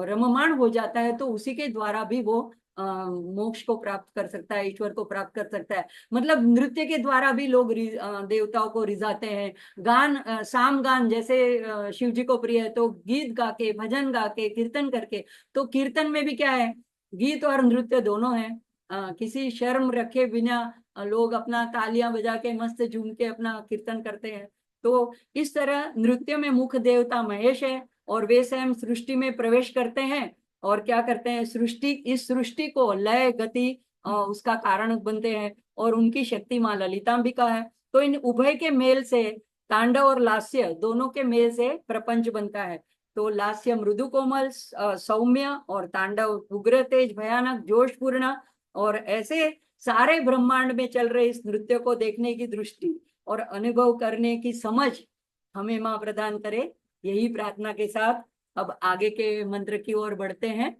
Speaker 2: रममाण हो जाता है तो उसी के द्वारा भी वो मोक्ष को प्राप्त कर सकता है, ईश्वर को प्राप्त कर सकता है। मतलब नृत्य के द्वारा भी लोग देवताओं को रिझाते हैं। गान, साम गान जैसे शिव जी को प्रिय है, तो गीत गा के, भजन गा के, कीर्तन करके। तो कीर्तन में भी क्या है, गीत और नृत्य दोनों है। किसी शर्म रखे बिना लोग अपना तालियां बजा के मस्त झूम के अपना कीर्तन करते हैं। तो इस तरह नृत्य में मुख्य देवता महेश है, और वे स्वयं सृष्टि में प्रवेश करते हैं और क्या करते हैं, इस सृष्टि को लय गति उसका कारण बनते हैं। और उनकी शक्ति माँ ललितांबिका है। तो इन उभय के मेल से, तांडव और लास्य दोनों के मेल से प्रपंच बनता है। तो लास्य मृदु कोमल सौम्य, और तांडव उग्र तेज भयानक जोशपूर्ण। और ऐसे सारे ब्रह्मांड में चल रहे इस नृत्य को देखने की दृष्टि और अनुभव करने की समझ हमें माँ प्रदान करे, यही प्रार्थना के साथ अब आगे के मंत्र की ओर बढ़ते हैं।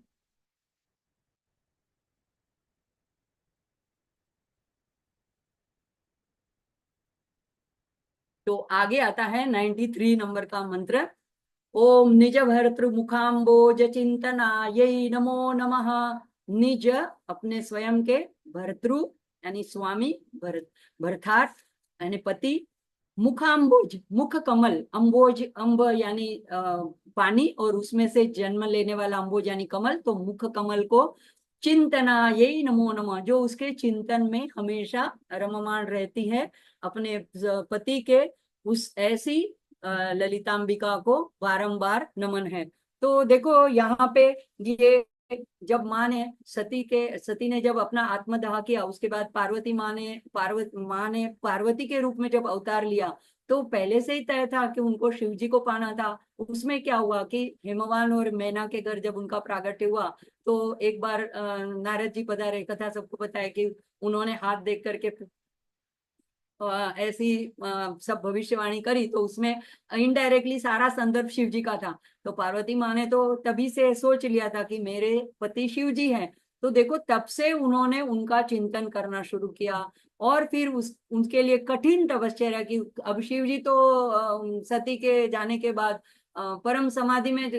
Speaker 2: तो आगे आता है 93 नंबर का मंत्र। ओम निज भर्तृ मुखाम्बोज चिंतनायै नमो नमः। निज अपने स्वयं के, भर्तृ यानी स्वामी, भरथार्थ यानी पति, मुखाम्बोज मुख कमल, अम्बोज अम्ब यानी पानी, और उसमें से जन्म लेने वाला अम्बोज यानी कमल, तो मुख कमल को चिंतनायै नमो नमः, जो उसके चिंतन में हमेशा रममाण रहती है, अपने पति के, उस ऐसी ललितांबिका को बारंबार नमन है। तो देखो यहाँ पे ये, जब सती ने जब अपना आत्मदाह किया, उसके बाद माँ ने पार्वती के रूप में जब अवतार लिया, तो पहले से ही तय था कि उनको शिव जी को पाना था। उसमें क्या हुआ कि हेमवान और मैना के घर जब उनका प्रागट्य हुआ, तो एक बार नारद जी पधारे, कथा सबको पता है कि उन्होंने हाथ देख करके ऐसी सब भविष्यवाणी करी, तो उसमें इनडायरेक्टली सारा संदर्भ शिव जी का था। तो पार्वती माँ ने तो तभी से सोच लिया था कि मेरे पति शिव जी हैं। तो देखो, तब से उन्होंने उनका चिंतन करना शुरू किया, और फिर उस उनके लिए कठिन तपश्चर्या की। अब शिव जी तो सती के जाने के बाद परम समाधि में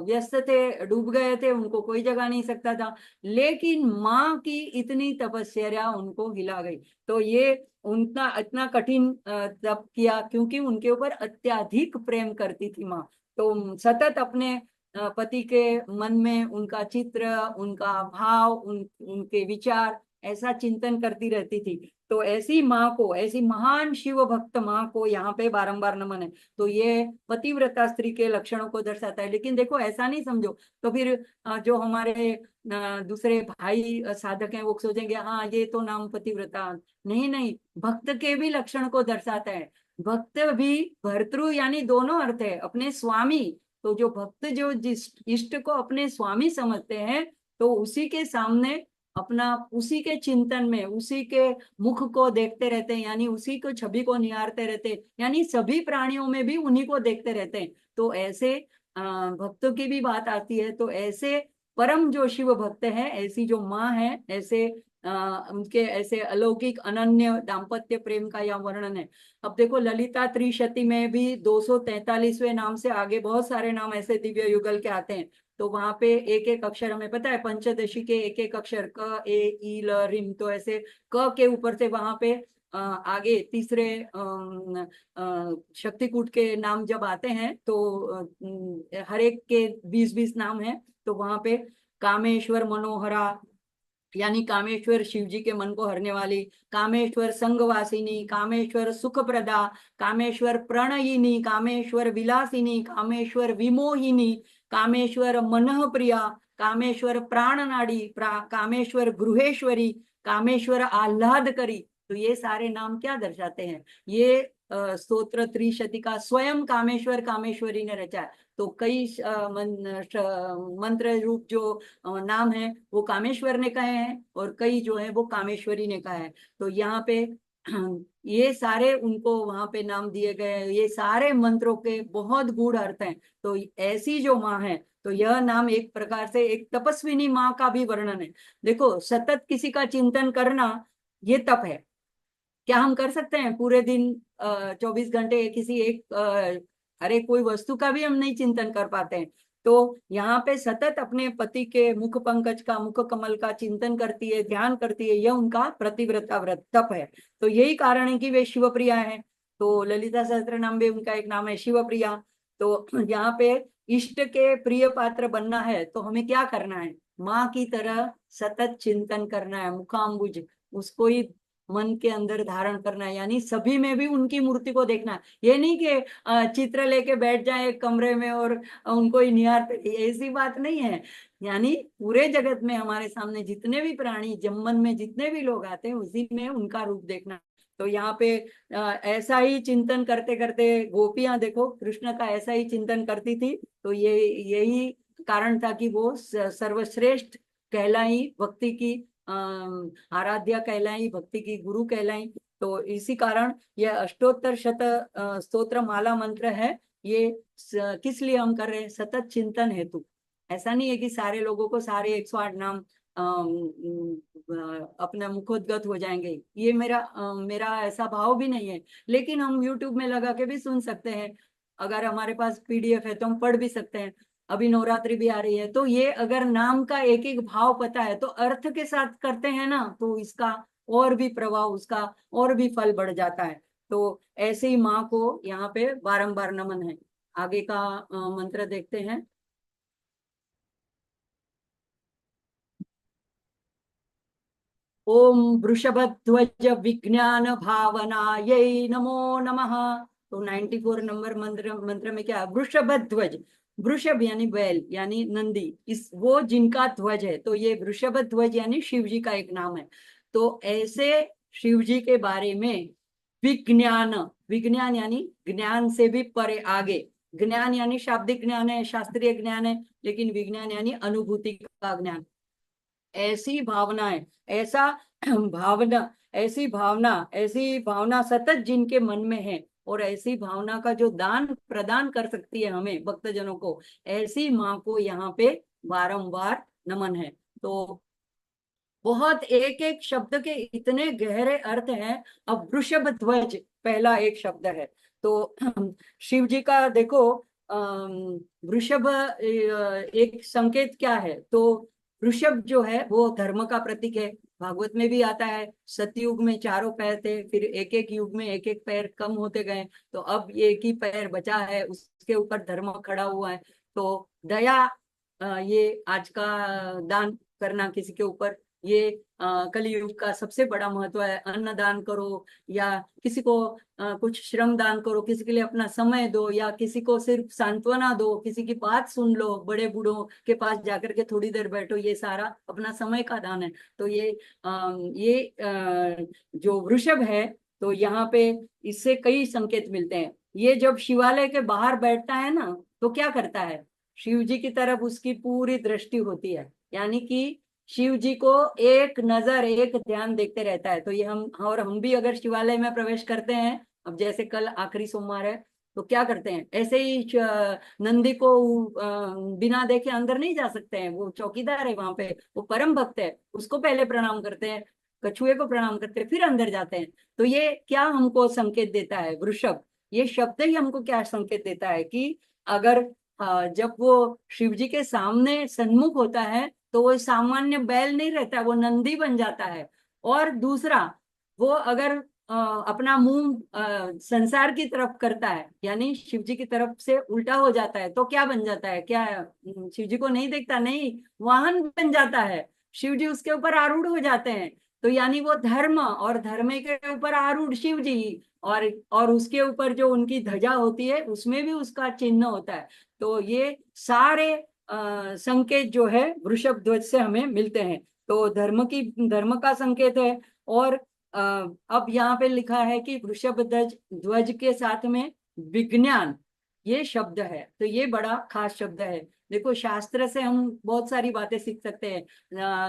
Speaker 2: व्यस्त थे, डूब गए थे, उनको कोई जगा नहीं सकता था। लेकिन माँ की इतनी तपश्चर्या उनको हिला गई। तो ये उनका इतना कठिन तप किया क्योंकि उनके ऊपर अत्यधिक प्रेम करती थी माँ। तो सतत अपने पति के मन में उनका चित्र, उनका भाव, उनके विचार ऐसा चिंतन करती रहती थी। तो ऐसी माँ को, ऐसी महान शिव भक्त माँ को यहाँ पे बारंबार नमन है। तो ये पतिव्रता स्त्री के लक्षणों को दर्शाता है। लेकिन देखो ऐसा नहीं समझो, तो फिर जो हमारे दूसरे भाई साधक हैं वो सोचेंगे हाँ ये तो नाम पतिव्रता। नहीं नहीं, भक्त के भी लक्षण को दर्शाता है। भक्त भी भर्तृ यानी दोनों अर्थ है, अपने स्वामी। तो जो भक्त जो जिस इष्ट को अपने स्वामी समझते हैं, तो उसी के सामने अपना, उसी के चिंतन में, उसी के मुख को देखते रहते हैं, यानी उसी को छवि को निहारते रहते हैं, यानी सभी प्राणियों में भी उन्हीं को देखते रहते हैं। तो ऐसे भक्तों की भी बात आती है। तो ऐसे परम जो शिव भक्त है, ऐसी जो माँ है, ऐसे उनके ऐसे अलौकिक अनन्य दाम्पत्य प्रेम का यह वर्णन है। अब देखो ललिता त्रिशती में भी 243वें नाम से आगे बहुत सारे नाम ऐसे दिव्य युगल के आते हैं। तो वहां पे एक एक अक्षर हमें पता है, पंचदशी के एक एक अक्षर क ए ई ल रिम, तो ऐसे क के ऊपर से वहां पे आगे तीसरे शक्तिकूट के नाम जब आते हैं तो हर एक के 20-20 नाम है। तो वहां पे कामेश्वर मनोहरा यानी कामेश्वर शिव जी के मन को हरने वाली, कामेश्वर संगवासिनी, कामेश्वर सुखप्रदा, कामेश्वर प्रणयिनी, कामेश्वर विलासिनी, कामेश्वर विमोहिनी, कामेश्वर मनः प्रिया, कामेश्वर प्राणनाड़ी, कामेश्वर गृहेश्वरी, कामेश्वर आह्लादकरी। तो ये सारे नाम क्या दर्शाते हैं? ये स्तोत्र त्रिशती का स्वयं कामेश्वर कामेश्वरी ने रचा है। तो कई मंत्र रूप जो नाम है वो कामेश्वर ने कहे हैं, और कई जो है वो कामेश्वरी ने कहा है। तो यहाँ पे ये सारे उनको वहां पे नाम दिए गए हैं। ये सारे मंत्रों के बहुत गूढ़ अर्थ हैं। तो ऐसी जो माँ है, तो यह नाम एक प्रकार से एक तपस्विनी माँ का भी वर्णन है। देखो सतत किसी का चिंतन करना ये तप है। क्या हम कर सकते हैं पूरे दिन 24 घंटे किसी एक अरे कोई वस्तु का भी हम नहीं चिंतन कर पाते हैं। तो यहाँ पे सतत अपने पति के मुख पंकज का, मुख कमल का चिंतन करती है, ध्यान करती है, यह उनका प्रतिव्रता व्रत तप है। तो यही कारण है कि वे शिवप्रिया हैं। तो ललिता सहस्त्र नाम भी उनका एक नाम है शिवप्रिया। तो यहाँ पे इष्ट के प्रिय पात्र बनना है तो हमें क्या करना है? माँ की तरह सतत चिंतन करना है, मुखाम्बुज उसको ही मन के अंदर धारण करना है, यानी सभी में भी उनकी मूर्ति को देखना है। ये नहीं कि चित्र लेके बैठ जाए एक कमरे में और उनको ही निहारते, ऐसी बात नहीं है। यानी पूरे जगत में हमारे सामने जितने भी प्राणी, जम्मन में जितने भी लोग आते हैं, उसी में उनका रूप देखना। तो यहाँ पे ऐसा ही चिंतन करते करते गोपियां देखो कृष्ण का ऐसा ही चिंतन करती थी। तो ये यही कारण था कि वो सर्वश्रेष्ठ कहलाई, भक्ति की आराध्या कहलाई, भक्ति की गुरु कहलाई। तो इसी कारण यह अष्टोत्तर शत स्तोत्र माला मंत्र है। ये किस लिए हम कर रहे हैं? सतत चिंतन हेतु। ऐसा नहीं है कि सारे लोगों को सारे 108 नाम अपना मुखोद्गत हो जाएंगे, ये मेरा ऐसा भाव भी नहीं है। लेकिन हम यूट्यूब में लगा के भी सुन सकते हैं, अगर हमारे पास पीडीएफ है तो हम पढ़ भी सकते हैं। अभी नवरात्रि भी आ रही है, तो ये अगर नाम का एक एक भाव पता है तो अर्थ के साथ करते हैं ना, तो इसका और भी प्रभाव, उसका और भी फल बढ़ जाता है। तो ऐसे ही माँ को यहाँ पे बारंबार नमन है। आगे का मंत्र देखते हैं। ओम वृषभध्वज विज्ञान भावनायै नमो नमः। तो 94 नंबर मंत्र में क्या है? वृषभध्वज, वृषभ यानी बैल यानी नंदी, इस वो जिनका ध्वज है, तो ये वृषभ ध्वज यानी शिव जी का एक नाम है। तो ऐसे शिव जी के बारे में विज्ञान, विज्ञान यानी ज्ञान से भी परे आगे, ज्ञान यानी शाब्दिक ज्ञान है, शास्त्रीय ज्ञान है, लेकिन विज्ञान यानी अनुभूति का ज्ञान। ऐसी भावनाएं, ऐसा भावना, ऐसी भावना सतत जिनके मन में है, और ऐसी भावना का जो दान प्रदान कर सकती है हमें भक्तजनों को, ऐसी माँ को यहाँ पे बारंबार नमन है। तो बहुत एक एक शब्द के इतने गहरे अर्थ हैं। अब वृषभ ध्वज पहला एक शब्द है। तो शिव जी का देखो, वृषभ एक संकेत क्या है, तो वृषभ जो है वो धर्म का प्रतीक है। भागवत में भी आता है, सतयुग में चारों पैर थे, फिर एक एक युग में एक एक पैर कम होते गए, तो अब एक ही पैर बचा है, उसके ऊपर धर्म खड़ा हुआ है। तो दया, ये आज का दान करना किसी के ऊपर, ये कलयुग का सबसे बड़ा महत्व है। अन्न दान करो, या किसी को कुछ श्रम दान करो, किसी के लिए अपना समय दो, या किसी को सिर्फ सांत्वना दो, किसी की बात सुन लो, बड़े बूढ़ों के पास जाकर के थोड़ी देर बैठो, ये सारा अपना समय का दान है। तो जो वृषभ है, तो यहाँ पे इससे कई संकेत मिलते हैं। ये जब शिवालय के बाहर बैठता है ना, तो क्या करता है, शिव जी की तरफ उसकी पूरी दृष्टि होती है, यानी कि शिव जी को एक नजर, एक ध्यान देखते रहता है। तो ये हम भी अगर शिवालय में प्रवेश करते हैं, अब जैसे कल आखिरी सोमवार है, तो क्या करते हैं, ऐसे ही नंदी को बिना देखे अंदर नहीं जा सकते हैं, वो चौकीदार है वहां पे, वो परम भक्त है, उसको पहले प्रणाम करते हैं, कछुए को प्रणाम करते हैं, फिर अंदर जाते हैं। तो ये क्या हमको संकेत देता है, वृषभ, ये शब्द ही हमको क्या संकेत देता है कि अगर जब वो शिव जी के सामने सन्मुख होता है, तो वो सामान्य बैल नहीं रहता, वो नंदी बन जाता है। और दूसरा, वो अगर अपना मुंह संसार की तरफ करता है, यानी शिव जी की तरफ से उल्टा हो जाता है, तो क्या बन जाता है, क्या शिव जी को नहीं देखता, नहीं, वाहन बन जाता है, शिव जी उसके ऊपर आरूढ़ हो जाते हैं। तो यानी वो धर्म, और धर्म के ऊपर आरूढ़ शिव जी, और उसके ऊपर जो उनकी ध्वजा होती है, उसमें भी उसका चिन्ह होता है। तो ये सारे संकेत जो है वृषभ ध्वज से हमें मिलते हैं। तो धर्म का संकेत है। और अ, अब यहाँ पे लिखा है कि वृषभ ध्वज ध्वज के साथ में विज्ञान, ये शब्द है, तो ये बड़ा खास शब्द है। देखो, शास्त्र से हम बहुत सारी बातें सीख सकते हैं,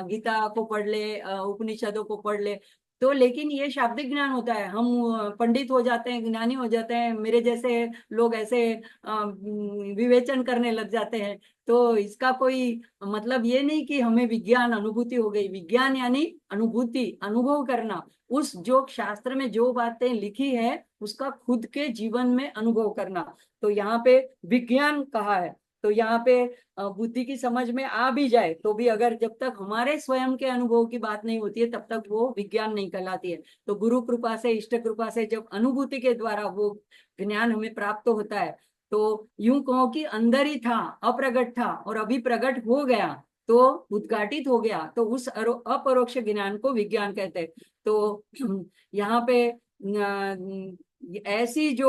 Speaker 2: गीता को पढ़ ले, उपनिषदों को पढ़ ले, तो लेकिन ये शाब्दिक ज्ञान होता है। हम पंडित हो जाते हैं, ज्ञानी हो जाते हैं, मेरे जैसे लोग ऐसे विवेचन करने लग जाते हैं। तो इसका कोई मतलब ये नहीं कि हमें विज्ञान अनुभूति हो गई। विज्ञान यानी अनुभूति, अनुभव करना, उस जो शास्त्र में जो बातें लिखी है उसका खुद के जीवन में अनुभव करना। तो यहाँ पे विज्ञान कहा है। तो यहाँ पे बुद्धि की समझ में आ भी जाए तो भी, अगर जब तक हमारे स्वयं के अनुभव की बात नहीं होती है, तब तक वो विज्ञान नहीं कहलाती है। तो गुरु कृपा से, इष्ट कृपा से जब अनुभूति के द्वारा वो ज्ञान हमें प्राप्त होता है, तो यूं कहो कि अंदर ही था, अप्रगट था, और अभी प्रगट हो गया, तो उद्घाटित हो गया, तो उस अपरोक्ष ज्ञान को विज्ञान कहते हैं। तो यहाँ पे ऐसी जो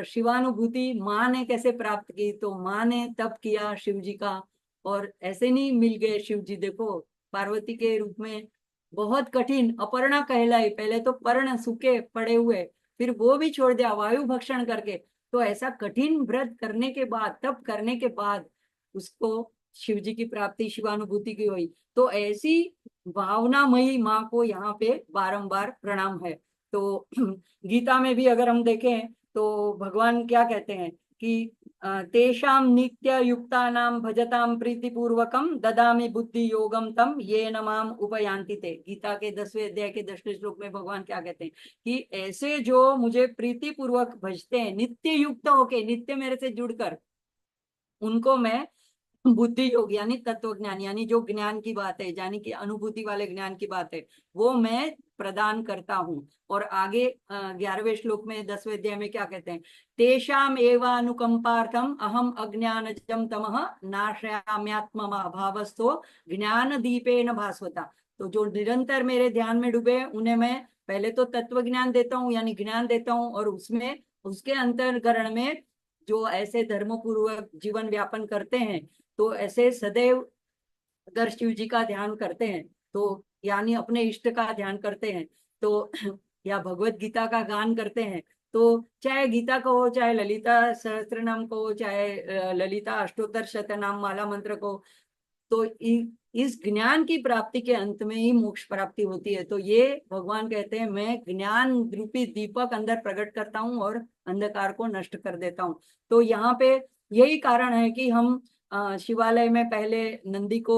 Speaker 2: शिवानुभूति माँ ने कैसे प्राप्त की, तो माँ ने तप किया शिव जी का, और ऐसे नहीं मिल गए शिव जी। देखो, पार्वती के रूप में बहुत कठिन, अपर्णा कहलाई, पहले तो पर्ण सूखे पड़े हुए, फिर वो भी छोड़ दिया वायु भक्षण करके। तो ऐसा कठिन व्रत करने के बाद, तप करने के बाद, उसको शिव जी की प्राप्ति, शिवानुभूति की हुई। तो ऐसी भावनामयी माँ को यहाँ पे बारंबार प्रणाम है। तो गीता में भी अगर हम देखें, तो भगवान क्या कहते हैं कि तेषाम नित्य युक्तानाम भजताम प्रीतिपूर्वकम ददामि बुद्धि योगम तम ये नमाम उपयांति ते। गीता के 10वें अध्याय के 10वें श्लोक में भगवान क्या कहते हैं कि ऐसे जो मुझे प्रीति पूर्वक भजते हैं, नित्य युक्त होके, नित्य मेरे से जुड़कर, उनको मैं बुद्धि योग यानी तत्व ज्ञान, यानी जो ज्ञान की बात है, यानी कि अनुभूति वाले ज्ञान की बात है, वो मैं प्रदान करता हूँ। और आगे 11वें श्लोक में 10वें अध्याय में क्या कहते हैं, तेषाम एवानुकंपार्थम अहम अज्ञानजम तमः नाशयाम्यात्म भावस्थो ज्ञान दीपेन भास्वता। तो जो निरंतर मेरे ध्यान में डूबे, उन्हें मैं पहले तो तत्व ज्ञान देता हूँ, यानी ज्ञान देता हूँ, और उसमें, उसके अंतर्करण में जो ऐसे धर्मपूर्वक जीवन व्यापन करते हैं, तो ऐसे सदैव अगर शिव जी का ध्यान करते हैं, तो यानी अपने इष्ट का ध्यान करते हैं, तो या भगवत गीता का गान करते हैं, तो चाहे गीता को हो, चाहे ललिता सहस्त्र नाम को हो, चाहे ललिता अष्टोत्तर शतनाम माला मंत्र को, तो इस ज्ञान की प्राप्ति के अंत में ही मोक्ष प्राप्ति होती है। तो ये भगवान कहते हैं, मैं ज्ञान रूपी दीपक अंदर प्रकट करता हूँ और अंधकार को नष्ट कर देता हूँ। तो यहाँ पे यही कारण है कि हम शिवालय में पहले नंदी को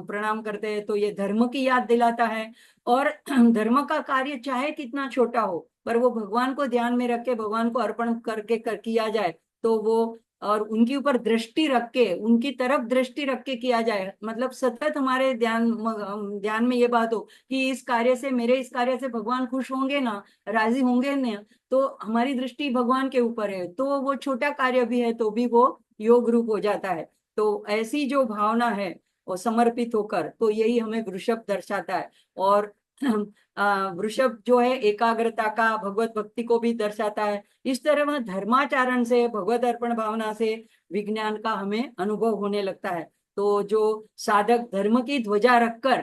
Speaker 2: प्रणाम करते हैं तो ये धर्म की याद दिलाता है। और धर्म का कार्य चाहे कितना छोटा हो पर वो भगवान को ध्यान में रख के भगवान को अर्पण करके किया जाए तो वो, और उनके ऊपर दृष्टि रख के, उनकी तरफ दृष्टि रख के किया जाए, मतलब सतत हमारे ध्यान में ये बात हो कि इस कार्य से भगवान खुश होंगे ना, राजी होंगे ना, तो हमारी दृष्टि भगवान के ऊपर है तो वो छोटा कार्य भी है तो भी वो योग रूप हो जाता है। तो ऐसी जो भावना है वो समर्पित होकर, तो यही हमें वृषभ दर्शाता है। और वृषभ जो है एकाग्रता का, भगवत भक्ति को भी दर्शाता है। इस तरह वह धर्माचरण से, भगवत अर्पण भावना से विज्ञान का हमें अनुभव होने लगता है। तो जो साधक धर्म की ध्वजा रखकर,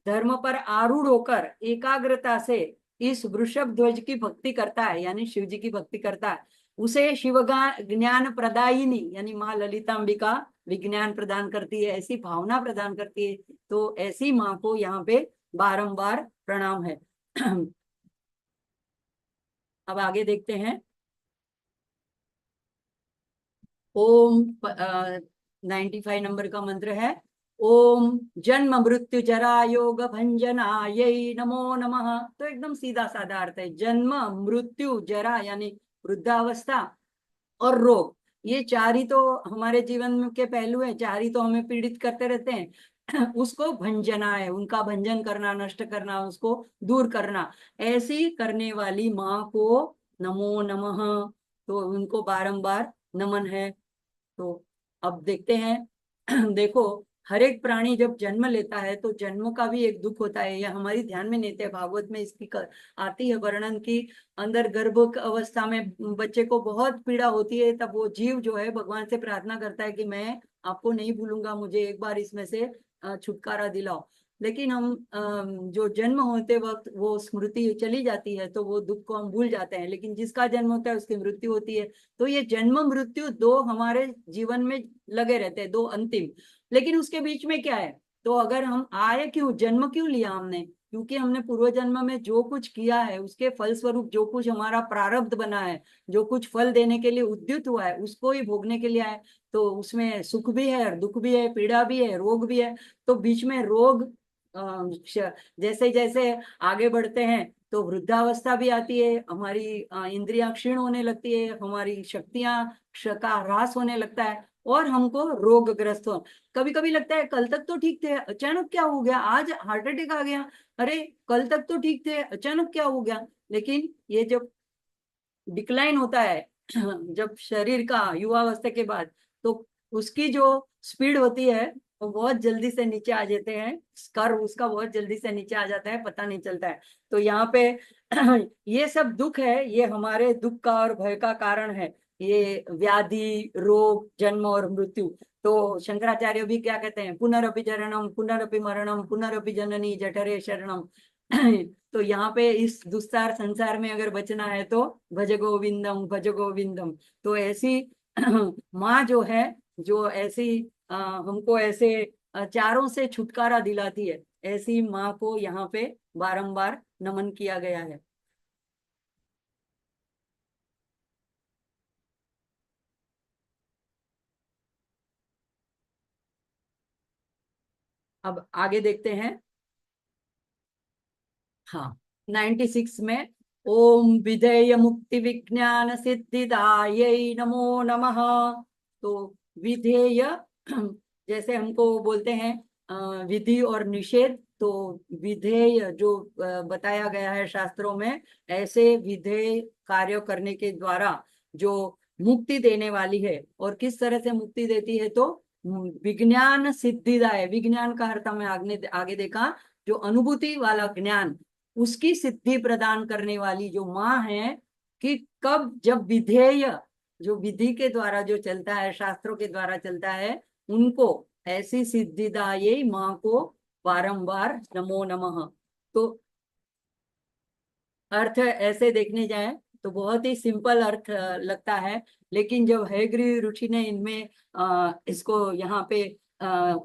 Speaker 2: धर्म पर आरूढ़ होकर एकाग्रता से इस वृषभ ध्वज की भक्ति करता है, यानी शिव जी की भक्ति करता है, उसे शिव ज्ञान प्रदायिनी यानी माँ ललितांबिका विज्ञान प्रदान करती है, ऐसी भावना प्रदान करती है। तो ऐसी माँ को यहाँ पे बारंबार प्रणाम है। अब आगे देखते हैं। ओम 95 नंबर का मंत्र है, ओम जन्म मृत्यु जरा योग भंजनायै नमो नमः। तो एकदम सीधा साधा अर्थ है, जन्म मृत्यु जरा यानी वृद्धावस्था और रोग, ये चार ही तो हमारे जीवन के पहलू है, चार ही तो हमें पीड़ित करते रहते हैं। उसको भंजना है, उनका भंजन करना, नष्ट करना, उसको दूर करना, ऐसी करने वाली माँ को नमो नमः। तो उनको बारंबार नमन है। तो अब देखते हैं। देखो, हर एक प्राणी जब जन्म लेता है तो जन्म का भी एक दुख होता है, यह हमारी ध्यान में नहीं थे। भागवत में इसकी आती है वर्णन की अंदर गर्भ अवस्था में बच्चे को बहुत पीड़ा होती है, तब वो जीव जो है भगवान से प्रार्थना करता है कि मैं आपको नहीं भूलूंगा, मुझे एक बार इसमें से छुटकारा दिलाओ। लेकिन हम जो जन्म होते वक्त वो स्मृति चली जाती है तो वो दुख को हम भूल जाते हैं, लेकिन जिसका जन्म होता है उसकी मृत्यु होती है। तो ये जन्म मृत्यु दो हमारे जीवन में लगे रहते हैं, दो अंतिम। लेकिन उसके बीच में क्या है, तो अगर हम आए क्यों, जन्म क्यों लिया हमने, क्योंकि हमने पूर्व जन्म में जो कुछ किया है उसके फल स्वरूप जो कुछ हमारा प्रारब्ध बना है, जो कुछ फल देने के लिए उद्युत हुआ है उसको ही भोगने के लिए आए। तो उसमें सुख भी है, दुख भी है, पीड़ा भी है, रोग भी है। तो बीच में रोग, जैसे जैसे आगे बढ़ते हैं तो वृद्धावस्था भी आती है, हमारी इंद्रियां क्षीण होने लगती है, हमारी शक्तियां का ह्रास होने लगता है और हमको रोगग्रस्त हो। कभी कभी लगता है कल तक तो ठीक थे, अचानक क्या हो गया, आज हार्ट अटैक आ गया, अरे कल तक तो ठीक थे, अचानक क्या हो गया। लेकिन ये जब डिक्लाइन होता है, जब शरीर का युवावस्था के बाद, तो उसकी जो स्पीड होती है वो बहुत जल्दी से नीचे आ जाते हैं, कर्व उसका बहुत जल्दी से नीचे आ जाता है, पता नहीं चलता है। तो यहाँ पे ये सब दुख है, ये हमारे दुख का और भय का कारण है, ये व्याधि, रोग, जन्म और मृत्यु। तो शंकराचार्य भी क्या कहते हैं, पुनरअपि जरणम पुनरअपि मरणम पुनरअपि जननी जठरे शरणम। तो यहाँ पे इस दुस्सार संसार में अगर बचना है तो भज गोविंदम भज गोविंदम। तो ऐसी माँ जो है, जो ऐसी हमको ऐसे चारों से छुटकारा दिलाती है, ऐसी माँ को यहाँ पे बारंबार नमन किया गया है। अब आगे देखते हैं। हाँ, 96 में, ओम विधेय मुक्ति विज्ञान सिद्धिदायै नमो नमः। तो विधेय, जैसे हमको बोलते हैं विधि और निषेध, तो विधेय जो बताया गया है शास्त्रों में, ऐसे विधेय कार्य करने के द्वारा जो मुक्ति देने वाली है। और किस तरह से मुक्ति देती है, तो विज्ञान सिद्धिदाय, विज्ञान का अर्थ हमें आगे आगे देखा, जो अनुभूति वाला ज्ञान, उसकी सिद्धि प्रदान करने वाली जो माँ है, कि कब, जब विधेय, जो विधि के द्वारा जो चलता है, शास्त्रों के द्वारा चलता है, उनको ऐसी सिद्धिदायी माँ को बारंबार नमो नमः। तो अर्थ ऐसे देखने जाए तो बहुत ही सिंपल अर्थ लगता है, लेकिन जब हैग्रीव ऋषि ने इनमें इसको यहाँ पे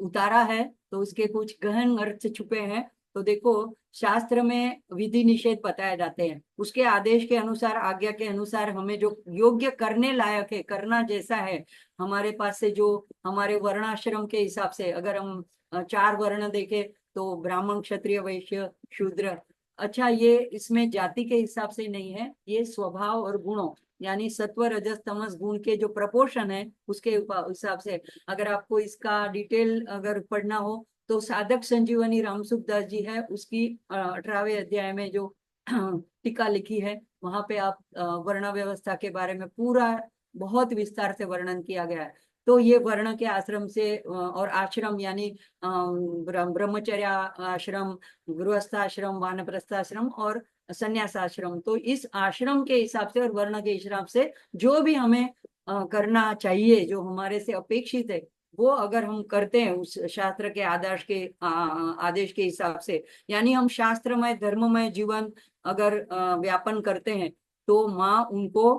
Speaker 2: उतारा है तो उसके कुछ गहन अर्थ छुपे हैं। तो देखो, शास्त्र में विधि निषेध बताए जाते हैं, उसके आदेश के अनुसार, आज्ञा के अनुसार हमें जो योग्य करने लायक है, करना जैसा है, हमारे पास से जो हमारे वर्णाश्रम के हिसाब से, अगर हम चार वर्ण देखें तो ब्राह्मण, क्षत्रिय, वैश्य, शूद्र। अच्छा, ये इसमें जाति के हिसाब से नहीं है, ये स्वभाव और गुणों, यानी सत्व, रजस, तमस गुण के जो प्रपोर्शन है उसके हिसाब से। अगर आपको इसका डिटेल अगर पढ़ना हो तो साधक संजीवनी रामसुख दास जी है, उसकी 18वें अध्याय में जो टीका लिखी है, वहां पे आप वर्ण व्यवस्था के बारे में पूरा बहुत विस्तार से वर्णन किया गया है। तो ये वर्ण के आश्रम से और आश्रम यानी ब्रह्मचर्य आश्रम, गृहस्थाश्रम, वानप्रस्थाश्रम और संन्यासाश्रम, तो इस आश्रम के हिसाब से और वर्ण के हिसाब से जो भी हमें करना चाहिए, जो हमारे से अपेक्षित है, वो अगर हम करते हैं उस शास्त्र के आदेश के हिसाब से, यानी हम शास्त्रमय धर्ममय जीवन अगर व्यापन करते हैं, तो माँ उनको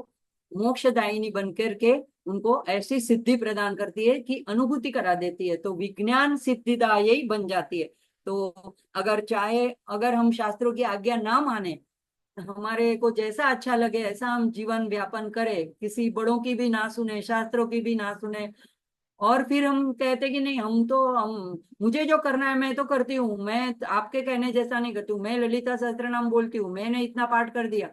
Speaker 2: मोक्षदायिनी बन करके उनको ऐसी सिद्धि प्रदान करती है कि अनुभूति करा देती है, तो विज्ञान सिद्धिदायी बन जाती है। तो अगर हम शास्त्रों की आज्ञा ना माने, हमारे को जैसा अच्छा लगे ऐसा हम जीवन व्यापन करें, किसी बड़ों की भी ना सुने, शास्त्रों की भी ना सुने, और फिर हम कहते कि नहीं, हम मुझे जो करना है मैं तो करती हूँ, मैं आपके कहने जैसा नहीं करती हूँ, मैं ललिता सहस्त्र नाम बोलती हूँ, मैंने इतना पाठ कर दिया,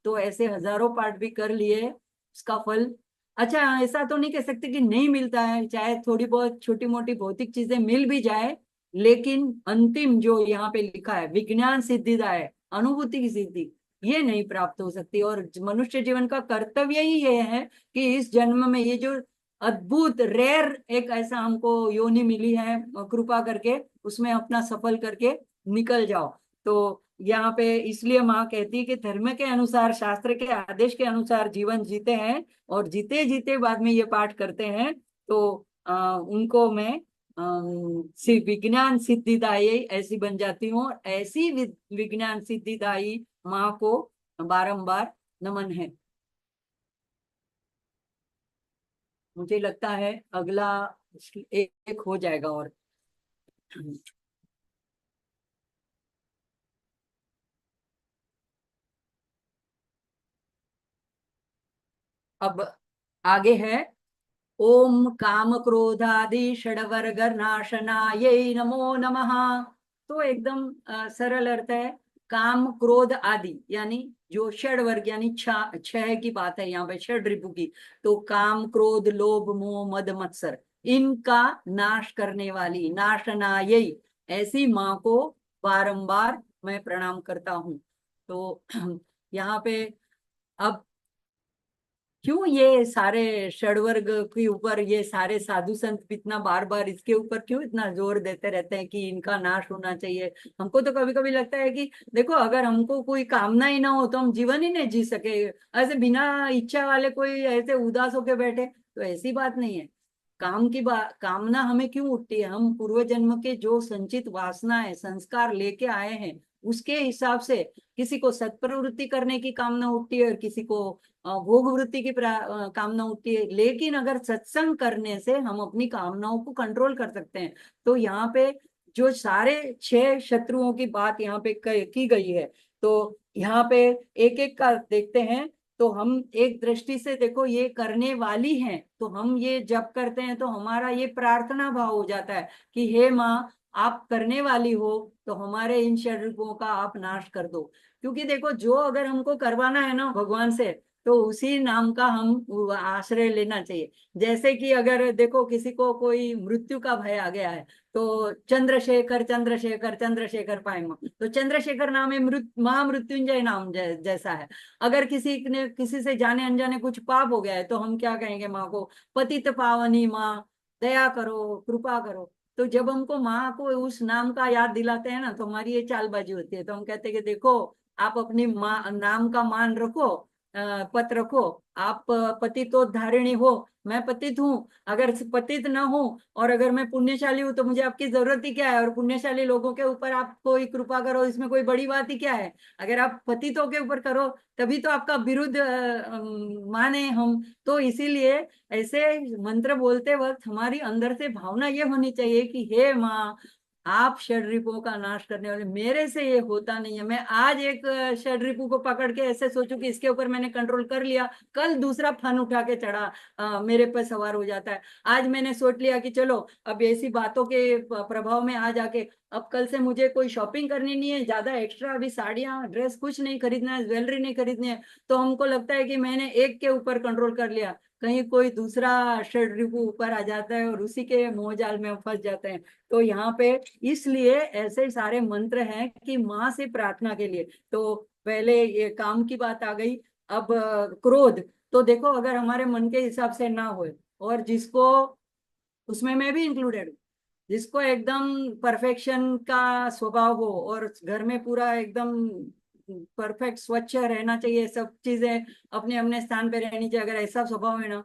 Speaker 2: तो ऐसे हजारों पाठ भी कर लिए, उसका फल, अच्छा, ऐसा तो नहीं कह सकते कि नहीं मिलता है, चाहे थोड़ी बहुत छोटी मोटी भौतिक चीजें मिल भी जाए, लेकिन अंतिम जो यहाँ पे लिखा है विज्ञान सिद्धिदायक अनुभूति की सिद्धि, ये नहीं प्राप्त हो सकती। और मनुष्य जीवन का कर्तव्य ही ये है कि इस जन्म में ये जो अद्भुत रेयर एक ऐसा हमको योनि मिली है, कृपा करके उसमें अपना सफल करके निकल जाओ। तो यहाँ पे इसलिए माँ कहती है कि धर्म के अनुसार, शास्त्र के आदेश के अनुसार जीवन जीते हैं, और जीते जीते बाद में ये पाठ करते हैं, तो उनको मैं विज्ञान सिद्धिदायी ऐसी बन जाती हूँ, और ऐसी विज्ञान सिद्धिदायी माँ को बारंबार नमन है। मुझे लगता है अगला एक हो जाएगा। और अब आगे है, ओम काम क्रोधादि षडवर्ग नाशनाय नमो नमः। तो एकदम सरल अर्थ है, काम क्रोध आदि यानी जो षड वर्ग यानी छह की बात है यहाँ पे, षड रिपु की, तो काम क्रोध लोभ मोह मद मत्सर, इनका नाश करने वाली नाशनाय ऐसी माँ को बारंबार मैं प्रणाम करता हूँ। तो यहाँ पे अब क्यों ये सारे षडवर्ग के ऊपर ये सारे साधु संत इतना बार बार इसके ऊपर क्यों इतना जोर देते रहते हैं कि इनका नाश होना चाहिए। हमको तो कभी कभी लगता है कि देखो, अगर हमको कोई कामना ही ना हो तो हम जीवन ही नहीं जी सके, ऐसे बिना इच्छा वाले कोई ऐसे उदास होके बैठे, तो ऐसी बात नहीं है। कामना हमें क्यों उठती है, हम पूर्व जन्म के जो संचित वासना है, संस्कार लेके आए हैं, उसके हिसाब से किसी को सत्प्रवृत्ति करने की कामना उठती है और किसी को भोग वृत्ति की कामना उठती है। लेकिन अगर सत्संग करने से हम अपनी कामनाओं को कंट्रोल कर सकते हैं। तो यहाँ पे जो सारे छह शत्रुओं की बात यहाँ पे की गई है, तो यहाँ पे एक एक का देखते हैं। तो हम एक दृष्टि से देखो, ये करने वाली हैं, तो हम ये जब करते हैं तो हमारा ये प्रार्थना भाव हो जाता है कि हे माँ, आप करने वाली हो, तो हमारे इन शरीरों का आप नाश कर दो। क्योंकि देखो, जो अगर हमको करवाना है ना भगवान से, तो उसी नाम का हम आश्रय लेना चाहिए। जैसे कि अगर देखो किसी को कोई मृत्यु का भय आ गया है, तो चंद्रशेखर चंद्रशेखर चंद्रशेखर पाए, तो चंद्रशेखर नाम है महामृत्युंजय नाम जैसा है। अगर किसी ने किसी से जाने अनजाने कुछ पाप हो गया है, तो हम क्या कहेंगे माँ को, पतित पावनी माँ, दया करो, कृपा करो। तो जब हमको माँ को उस नाम का याद दिलाते हैं ना, तो हमारी ये चालबाजी होती है। तो हम कहते हैं कि देखो, आप अपनी माँ नाम का मान रखो, पत रखो, आप पतितोद्धारिणी हो, मैं पतित हूँ। अगर पतित ना हूँ और अगर मैं पुण्यशाली हूँ, तो मुझे आपकी जरूरत ही क्या है, और पुण्यशाली लोगों के ऊपर आप कोई कृपा करो, इसमें कोई बड़ी बात ही क्या है। अगर आप पतितों के ऊपर करो, तभी तो आपका विरुद्ध माने हम। तो इसीलिए ऐसे मंत्र बोलते वक्त हमारी अंदर से भावना ये होनी चाहिए कि हे माँ, आप षड्रिपुओं का नाश करने वाले, मेरे से ये होता नहीं है। मैं आज एक षड्रिपु को पकड़ के ऐसे सोचूं कि इसके ऊपर मैंने कंट्रोल कर लिया, कल दूसरा फन उठा के चढ़ा मेरे पर सवार हो जाता है। आज मैंने सोच लिया कि चलो अब ऐसी बातों के प्रभाव में आ जाके अब कल से मुझे कोई शॉपिंग करनी नहीं है ज्यादा एक्स्ट्रा, अभी साड़ियां ड्रेस कुछ नहीं खरीदना है, ज्वेलरी नहीं खरीदनी है, तो हमको लगता है कि मैंने एक के ऊपर कंट्रोल कर लिया, कहीं कोई दूसरा षड्रिपु ऊपर आ जाता है और उसी के मोह जाल में हम फंस जाते हैं। तो यहाँ पे इसलिए ऐसे सारे मंत्र हैं कि माँ से प्रार्थना के लिए। तो पहले ये काम की बात आ गई। अब क्रोध, तो देखो अगर हमारे मन के हिसाब से ना हो, और जिसको, उसमें मैं भी इंक्लूडेड हूँ, जिसको एकदम परफेक्शन का स्वभाव हो और घर में पूरा एकदम परफेक्ट स्वच्छ रहना चाहिए, सब चीजें अपने अपने स्थान पे रहनी चाहिए, अगर ऐसा स्वभाव है ना,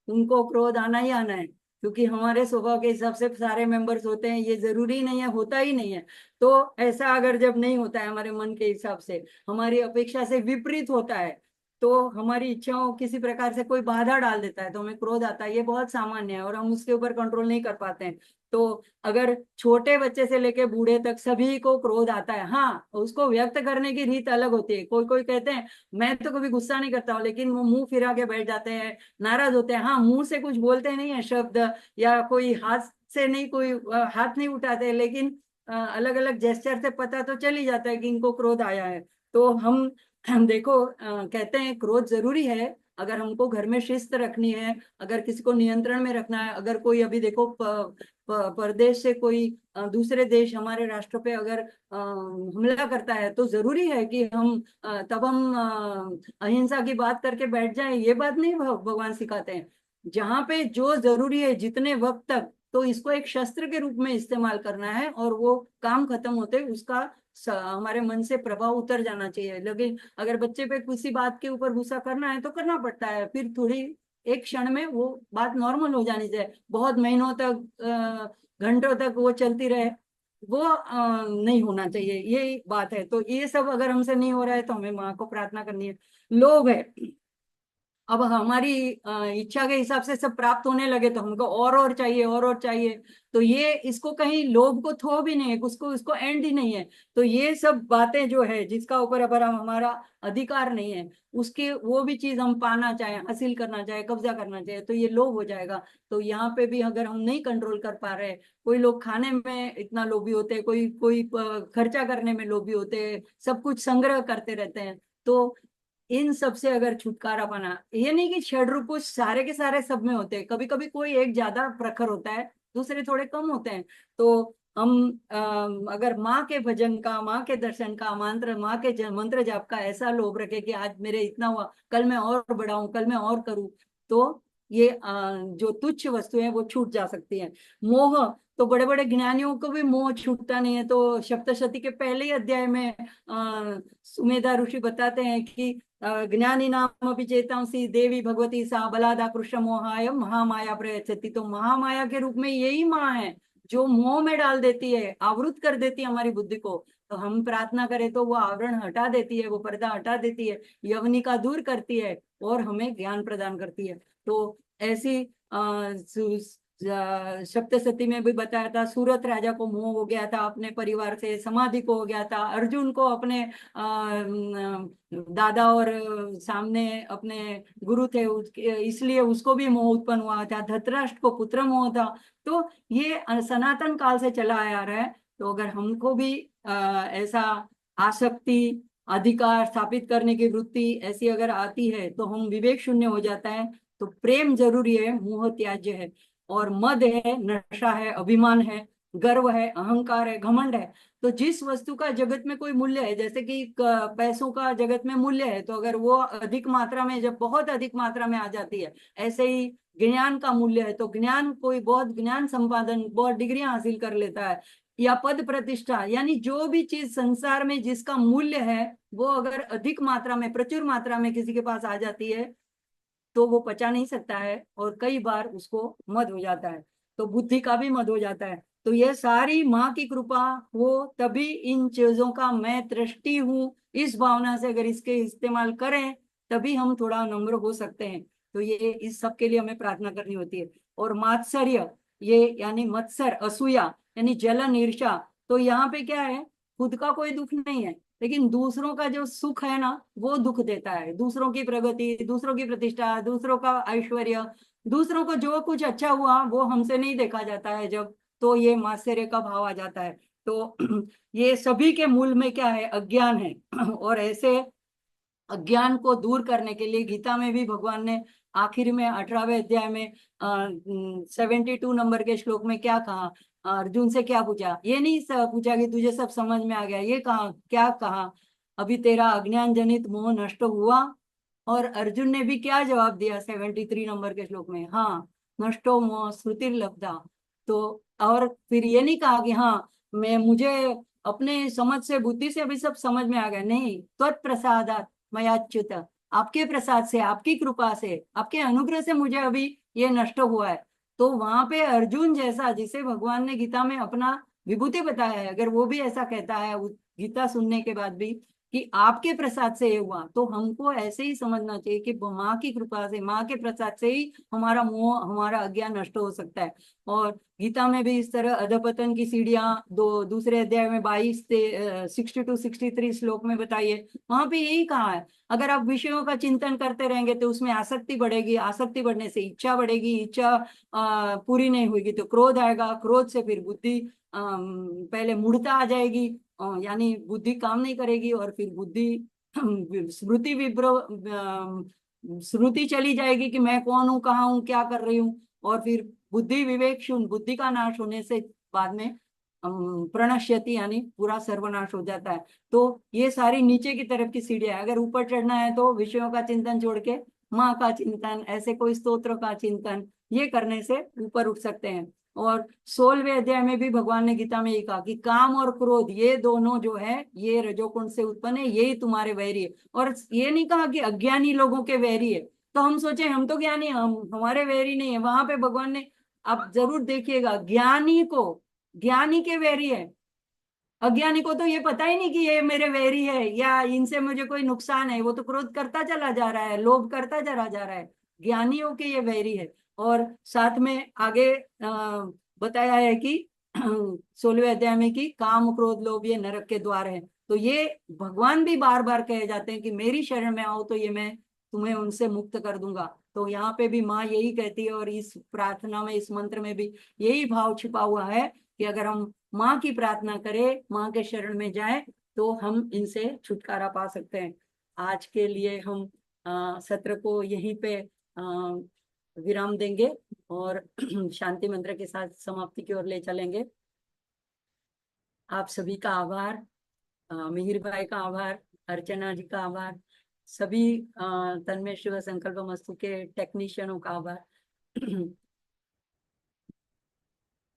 Speaker 2: उनको क्रोध आना ही आना है। क्योंकि हमारे स्वभाव के हिसाब से सारे मेंबर्स होते हैं, ये जरूरी नहीं है, होता ही नहीं है। तो ऐसा अगर जब नहीं होता है हमारे मन के हिसाब से, हमारी अपेक्षा से विपरीत होता है, तो हमारी इच्छाओं किसी प्रकार से कोई बाधा डाल देता है तो हमें क्रोध आता है। ये बहुत सामान्य है और हम उसके ऊपर कंट्रोल नहीं कर पाते हैं। तो अगर छोटे बच्चे से लेके बूढ़े तक सभी को क्रोध आता है, हाँ उसको व्यक्त करने की रीत अलग होती है। कोई कोई कहते हैं मैं तो कभी गुस्सा नहीं करता हूँ, लेकिन वो मुंह फिरा के बैठ जाते हैं, नाराज होते हैं, हाँ मुंह से कुछ बोलते नहीं है शब्द, या कोई हाथ से नहीं, कोई हाथ नहीं उठाते, लेकिन अलग अलग जेस्चर से पता तो चल ही जाता है कि इनको क्रोध आया है। तो हम देखो कहते हैं क्रोध जरूरी है अगर हमको घर में शिस्त रखनी है, अगर किसी को नियंत्रण में रखना है। अगर कोई अभी देखो परदेश से कोई दूसरे देश हमारे राष्ट्र पे अगर हमला करता है, तो जरूरी है कि हम तब हम अहिंसा की बात करके बैठ जाए, ये बात नहीं भगवान सिखाते हैं। जहां पे जो जरूरी है जितने वक्त तक, तो इसको एक शस्त्र के रूप में इस्तेमाल करना है, और वो काम खत्म होते उसका हमारे मन से प्रभाव उतर जाना चाहिए। लेकिन अगर बच्चे पे किसी बात के ऊपर गुस्सा करना है तो करना पड़ता है, फिर थोड़ी एक क्षण में वो बात नॉर्मल हो जानी चाहिए। बहुत महीनों तक घंटों तक वो चलती रहे, वो नहीं होना चाहिए, ये बात है। तो ये सब अगर हमसे नहीं हो रहा है तो हमें माँ को प्रार्थना करनी है। लोभ है, अब हमारी इच्छा के हिसाब से सब प्राप्त होने लगे तो हमको और चाहिए, और चाहिए। तो ये इसको कहीं लोभ को थो भी नहीं है, उसको इसको एंड ही नहीं है। तो ये सब बातें जो है जिसका ऊपर अगर हमारा अधिकार नहीं है, उसके वो भी चीज हम पाना चाहे, हासिल करना चाहे, कब्जा करना चाहे, तो ये लोभ हो जाएगा। तो यहाँ पे भी अगर हम नहीं कंट्रोल कर पा रहे, कोई लोग खाने में इतना लोभी होते हैं, कोई कोई खर्चा करने में लोभी होते हैं, सब कुछ संग्रह करते रहते हैं। तो इन सब से अगर छुटकारा पाना, ये नहीं कि षड्रूप सारे के सारे सब में होते हैं, कभी कभी कोई एक ज्यादा प्रखर होता है, दूसरे थोड़े कम होते हैं। तो हम अगर माँ के भजन का, माँ के दर्शन का, मंत्र, माँ के मंत्र जाप का ऐसा लोभ रखे कि आज मेरे इतना हुआ, कल मैं और बढ़ाऊं, कल मैं और करूं, तो ये जो तुच्छ वस्तु है वो छूट जा सकती है। मोह, तो बड़े बड़े ज्ञानियों को भी मोह छूटता नहीं है। तो सप्तशती के पहले ही अध्याय में सुमेधा ऋषि बताते हैं कि ज्ञानी नाम अपि चेतांसी देवी भगवती सा बलादा कृष्ण मोहाय महामाया प्रयच्छति। तो महामाया के रूप में यही माँ है जो मोह में डाल देती है, आवृत कर देती है हमारी बुद्धि को। तो हम प्रार्थना करें तो वो आवरण हटा देती है, वो पर्दा हटा देती है, यवनिका दूर करती है और हमें ज्ञान प्रदान करती है। तो ऐसी सप्तशती में भी बताया था, सूरत राजा को मोह हो गया था अपने परिवार से, समाधि को हो गया था, अर्जुन को अपने दादा और सामने अपने गुरु थे इसलिए उसको भी मोह उत्पन्न हुआ था, धृतराष्ट्र को पुत्र मोह था। तो ये सनातन काल से चला आ रहा है। तो अगर हमको भी ऐसा आसक्ति, अधिकार स्थापित करने की वृत्ति ऐसी अगर आती है तो हम विवेक शून्य हो जाता है। तो प्रेम जरूरी है, मोह त्याज्य है। और मद है, नशा है, अभिमान है, गर्व है, अहंकार है, घमंड है। तो जिस वस्तु का जगत में कोई मूल्य है, जैसे कि पैसों का जगत में मूल्य है, तो अगर वो अधिक मात्रा में, जब बहुत अधिक मात्रा में आ जाती है, ऐसे ही ज्ञान का मूल्य है। तो ज्ञान, कोई बहुत ज्ञान संपादन, बहुत डिग्रियां हासिल कर लेता है, या पद प्रतिष्ठा, यानी जो भी चीज संसार में जिसका मूल्य है, वो अगर अधिक मात्रा में, प्रचुर मात्रा में किसी के पास आ जाती है, तो वो पचा नहीं सकता है और कई बार उसको मद हो जाता है, तो बुद्धि का भी मद हो जाता है। तो ये सारी माँ की कृपा हो, तभी इन चीजों का मैं दृष्टि हूँ, इस भावना से अगर इसके इस्तेमाल करें, तभी हम थोड़ा नम्र हो सकते हैं। तो ये इस सब के लिए हमें प्रार्थना करनी होती है। और मात्सर्य, ये यानी मत्सर, असूया यानी जलन, ईर्ष्या। तो यहाँ पे क्या है, खुद का कोई दुख नहीं है, लेकिन दूसरों का जो सुख है ना वो दुख देता है। दूसरों की प्रगति, दूसरों की प्रतिष्ठा, दूसरों का ऐश्वर्य, दूसरों को जो कुछ अच्छा हुआ वो हमसे नहीं देखा जाता है जब, तो ये मात्सर्य का भाव आ जाता है। तो ये सभी के मूल में क्या है, अज्ञान है। और ऐसे अज्ञान को दूर करने के लिए गीता में भी भगवान ने आखिर में 18वें अध्याय में 72 नंबर के श्लोक में क्या कहा, अर्जुन से क्या पूछा, ये नहीं पूछा कि तुझे सब समझ में आ गया, ये कहा, क्या कहा, अभी तेरा अज्ञान जनित मोह नष्ट हुआ। और अर्जुन ने भी क्या जवाब दिया 73 नंबर के श्लोक में, हाँ, नष्टो मोह श्रुतिर्लब्धा। तो और फिर ये नहीं कहा कि हाँ मैं मुझे अपने समझ से, बुद्धि से अभी सब समझ में आ गया, नहीं, त्वत्प्रसादात् मयाच्युत, आपके प्रसाद से, आपकी कृपा से, आपके अनुग्रह से मुझे अभी ये नष्ट हुआ है। तो वहां पे अर्जुन जैसा, जिसे भगवान ने गीता में अपना विभूति बताया है, अगर वो भी ऐसा कहता है गीता सुनने के बाद भी कि आपके प्रसाद से ये हुआ, तो हमको ऐसे ही समझना चाहिए कि माँ की कृपा से, माँ के प्रसाद से ही हमारा मोह, हमारा अज्ञान नष्ट हो सकता है। और गीता में भी इस तरह अधपतन की सीढ़ियां दूसरे अध्याय में 22 से 62-63 श्लोक में बताइए, वहां पे यही कहा है, अगर आप विषयों का चिंतन करते रहेंगे तो उसमें आसक्ति बढ़ेगी, आसक्ति बढ़ने से इच्छा बढ़ेगी, इच्छा पूरी नहीं होगी तो क्रोध आएगा, क्रोध से फिर बुद्धि पहले मूढ़ता आ जाएगी, यानी बुद्धि काम नहीं करेगी, और फिर बुद्धि स्मृति विभ्र श्रुति चली जाएगी कि मैं कौन हूँ, कहाँ हूँ, क्या कर रही हूँ, और फिर बुद्धि विवेक शून्य, बुद्धि का नाश होने से बाद में प्रणश्यति यानी पूरा सर्वनाश हो जाता है। तो ये सारी नीचे की तरफ की सीढ़ियां है, अगर ऊपर चढ़ना है तो विषयों का चिंतन छोड़ के माँ का चिंतन, ऐसे कोई स्तोत्र का चिंतन, ये करने से ऊपर उठ सकते हैं। और 16वें अध्याय में भी भगवान ने गीता में ये कहा कि काम और क्रोध ये दोनों जो है ये रजोगुण से उत्पन्न है, यही तुम्हारे वैरी है। और ये नहीं कहा कि अज्ञानी लोगों के वैरी है, तो हम सोचे हम तो ज्ञानी, हम हमारे वैरी नहीं है, वहां पे भगवान ने, आप जरूर देखिएगा, ज्ञानी को, ज्ञानी के वैरी है, अज्ञानी को तो ये पता ही नहीं कि ये मेरे वैरी है या इनसे मुझे कोई नुकसान है, वो तो क्रोध करता चला जा रहा है, लोभ करता चला जा रहा है, ज्ञानियों के ये वैरी है। और साथ में आगे बताया है कि 16वें अध्याय में कि काम क्रोध लोभ ये नरक के द्वार है। तो ये भगवान भी बार बार कहे जाते हैं कि मेरी शरण में आओ तो ये मैं तुम्हें उनसे मुक्त कर दूंगा। तो यहाँ पे भी माँ यही कहती है, और इस प्रार्थना में, इस मंत्र में भी यही भाव छिपा हुआ है कि अगर हम माँ की प्रार्थना करें, माँ के शरण में जाए, तो हम इनसे छुटकारा पा सकते हैं। आज के लिए हम सत्र को यहीं पे विराम देंगे और शांति मंत्र के साथ समाप्ति की ओर ले चलेंगे। आप सभी का आभार, मिहिर भाई का आभार, अर्चना जी का आभार, सभी तन्मय शिव संकल्प मस्तु के टेक्नीशियनों का आभार।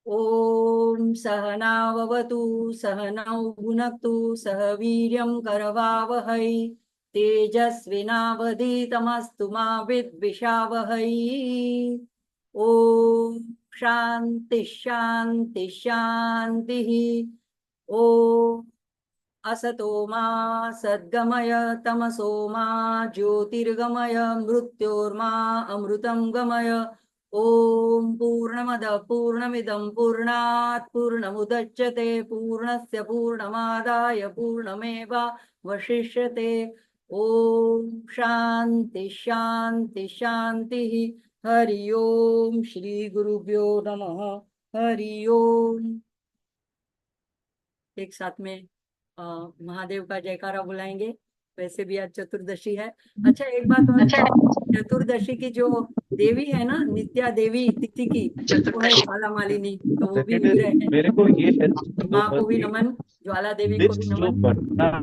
Speaker 2: ओम सहनाववतु सहनौ भुनक्तु सह वीर्यं करवावहै तेजस्विनावधीतमस्तु मा विद्विषावहै। ओम शांति शांति शांति। ओम असतो मा सद्गमय तमसो मा ज्योतिर्गमय मृत्योर्मा अमृतं गमय। ओम पूर्णमद पूर्णमिदं पूर्णात् पूर्णमुदच्यते पूर्णस्य पूर्णमादाय पूर्णमेवावशिष्यते। ओम शांति शांति शांति। हरि ओम श्री गुरुभ्यो नमः। हरि ओम। एक साथ में महादेव का जयकारा बुलाएंगे। वैसे भी आज चतुर्दशी है। अच्छा, एक बात और, चतुर्दशी की जो देवी है ना, नित्या देवी तिथि की, वो है ज्वाला मालिनी, तो वो भी मिल रहे हैं।
Speaker 3: मेरे को ये
Speaker 2: माँ को भी नमन, ज्वाला देवी को भी
Speaker 3: लिस्ट जो
Speaker 2: नमन।
Speaker 3: बनना है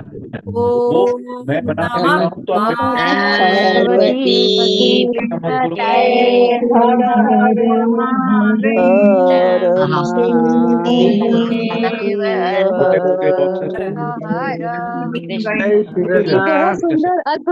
Speaker 3: वो
Speaker 2: ओम
Speaker 3: मैं बना
Speaker 2: नमः
Speaker 3: रहा हूँ तो आप
Speaker 2: पार्वती
Speaker 4: पतये हर हर
Speaker 5: हर
Speaker 4: महादेव
Speaker 5: महादेव
Speaker 3: छोटे
Speaker 5: हर
Speaker 3: छोटे बॉक्सेस
Speaker 4: हर
Speaker 5: जय श्री
Speaker 4: बहुत
Speaker 5: राम।
Speaker 4: सुंदर अद्भुत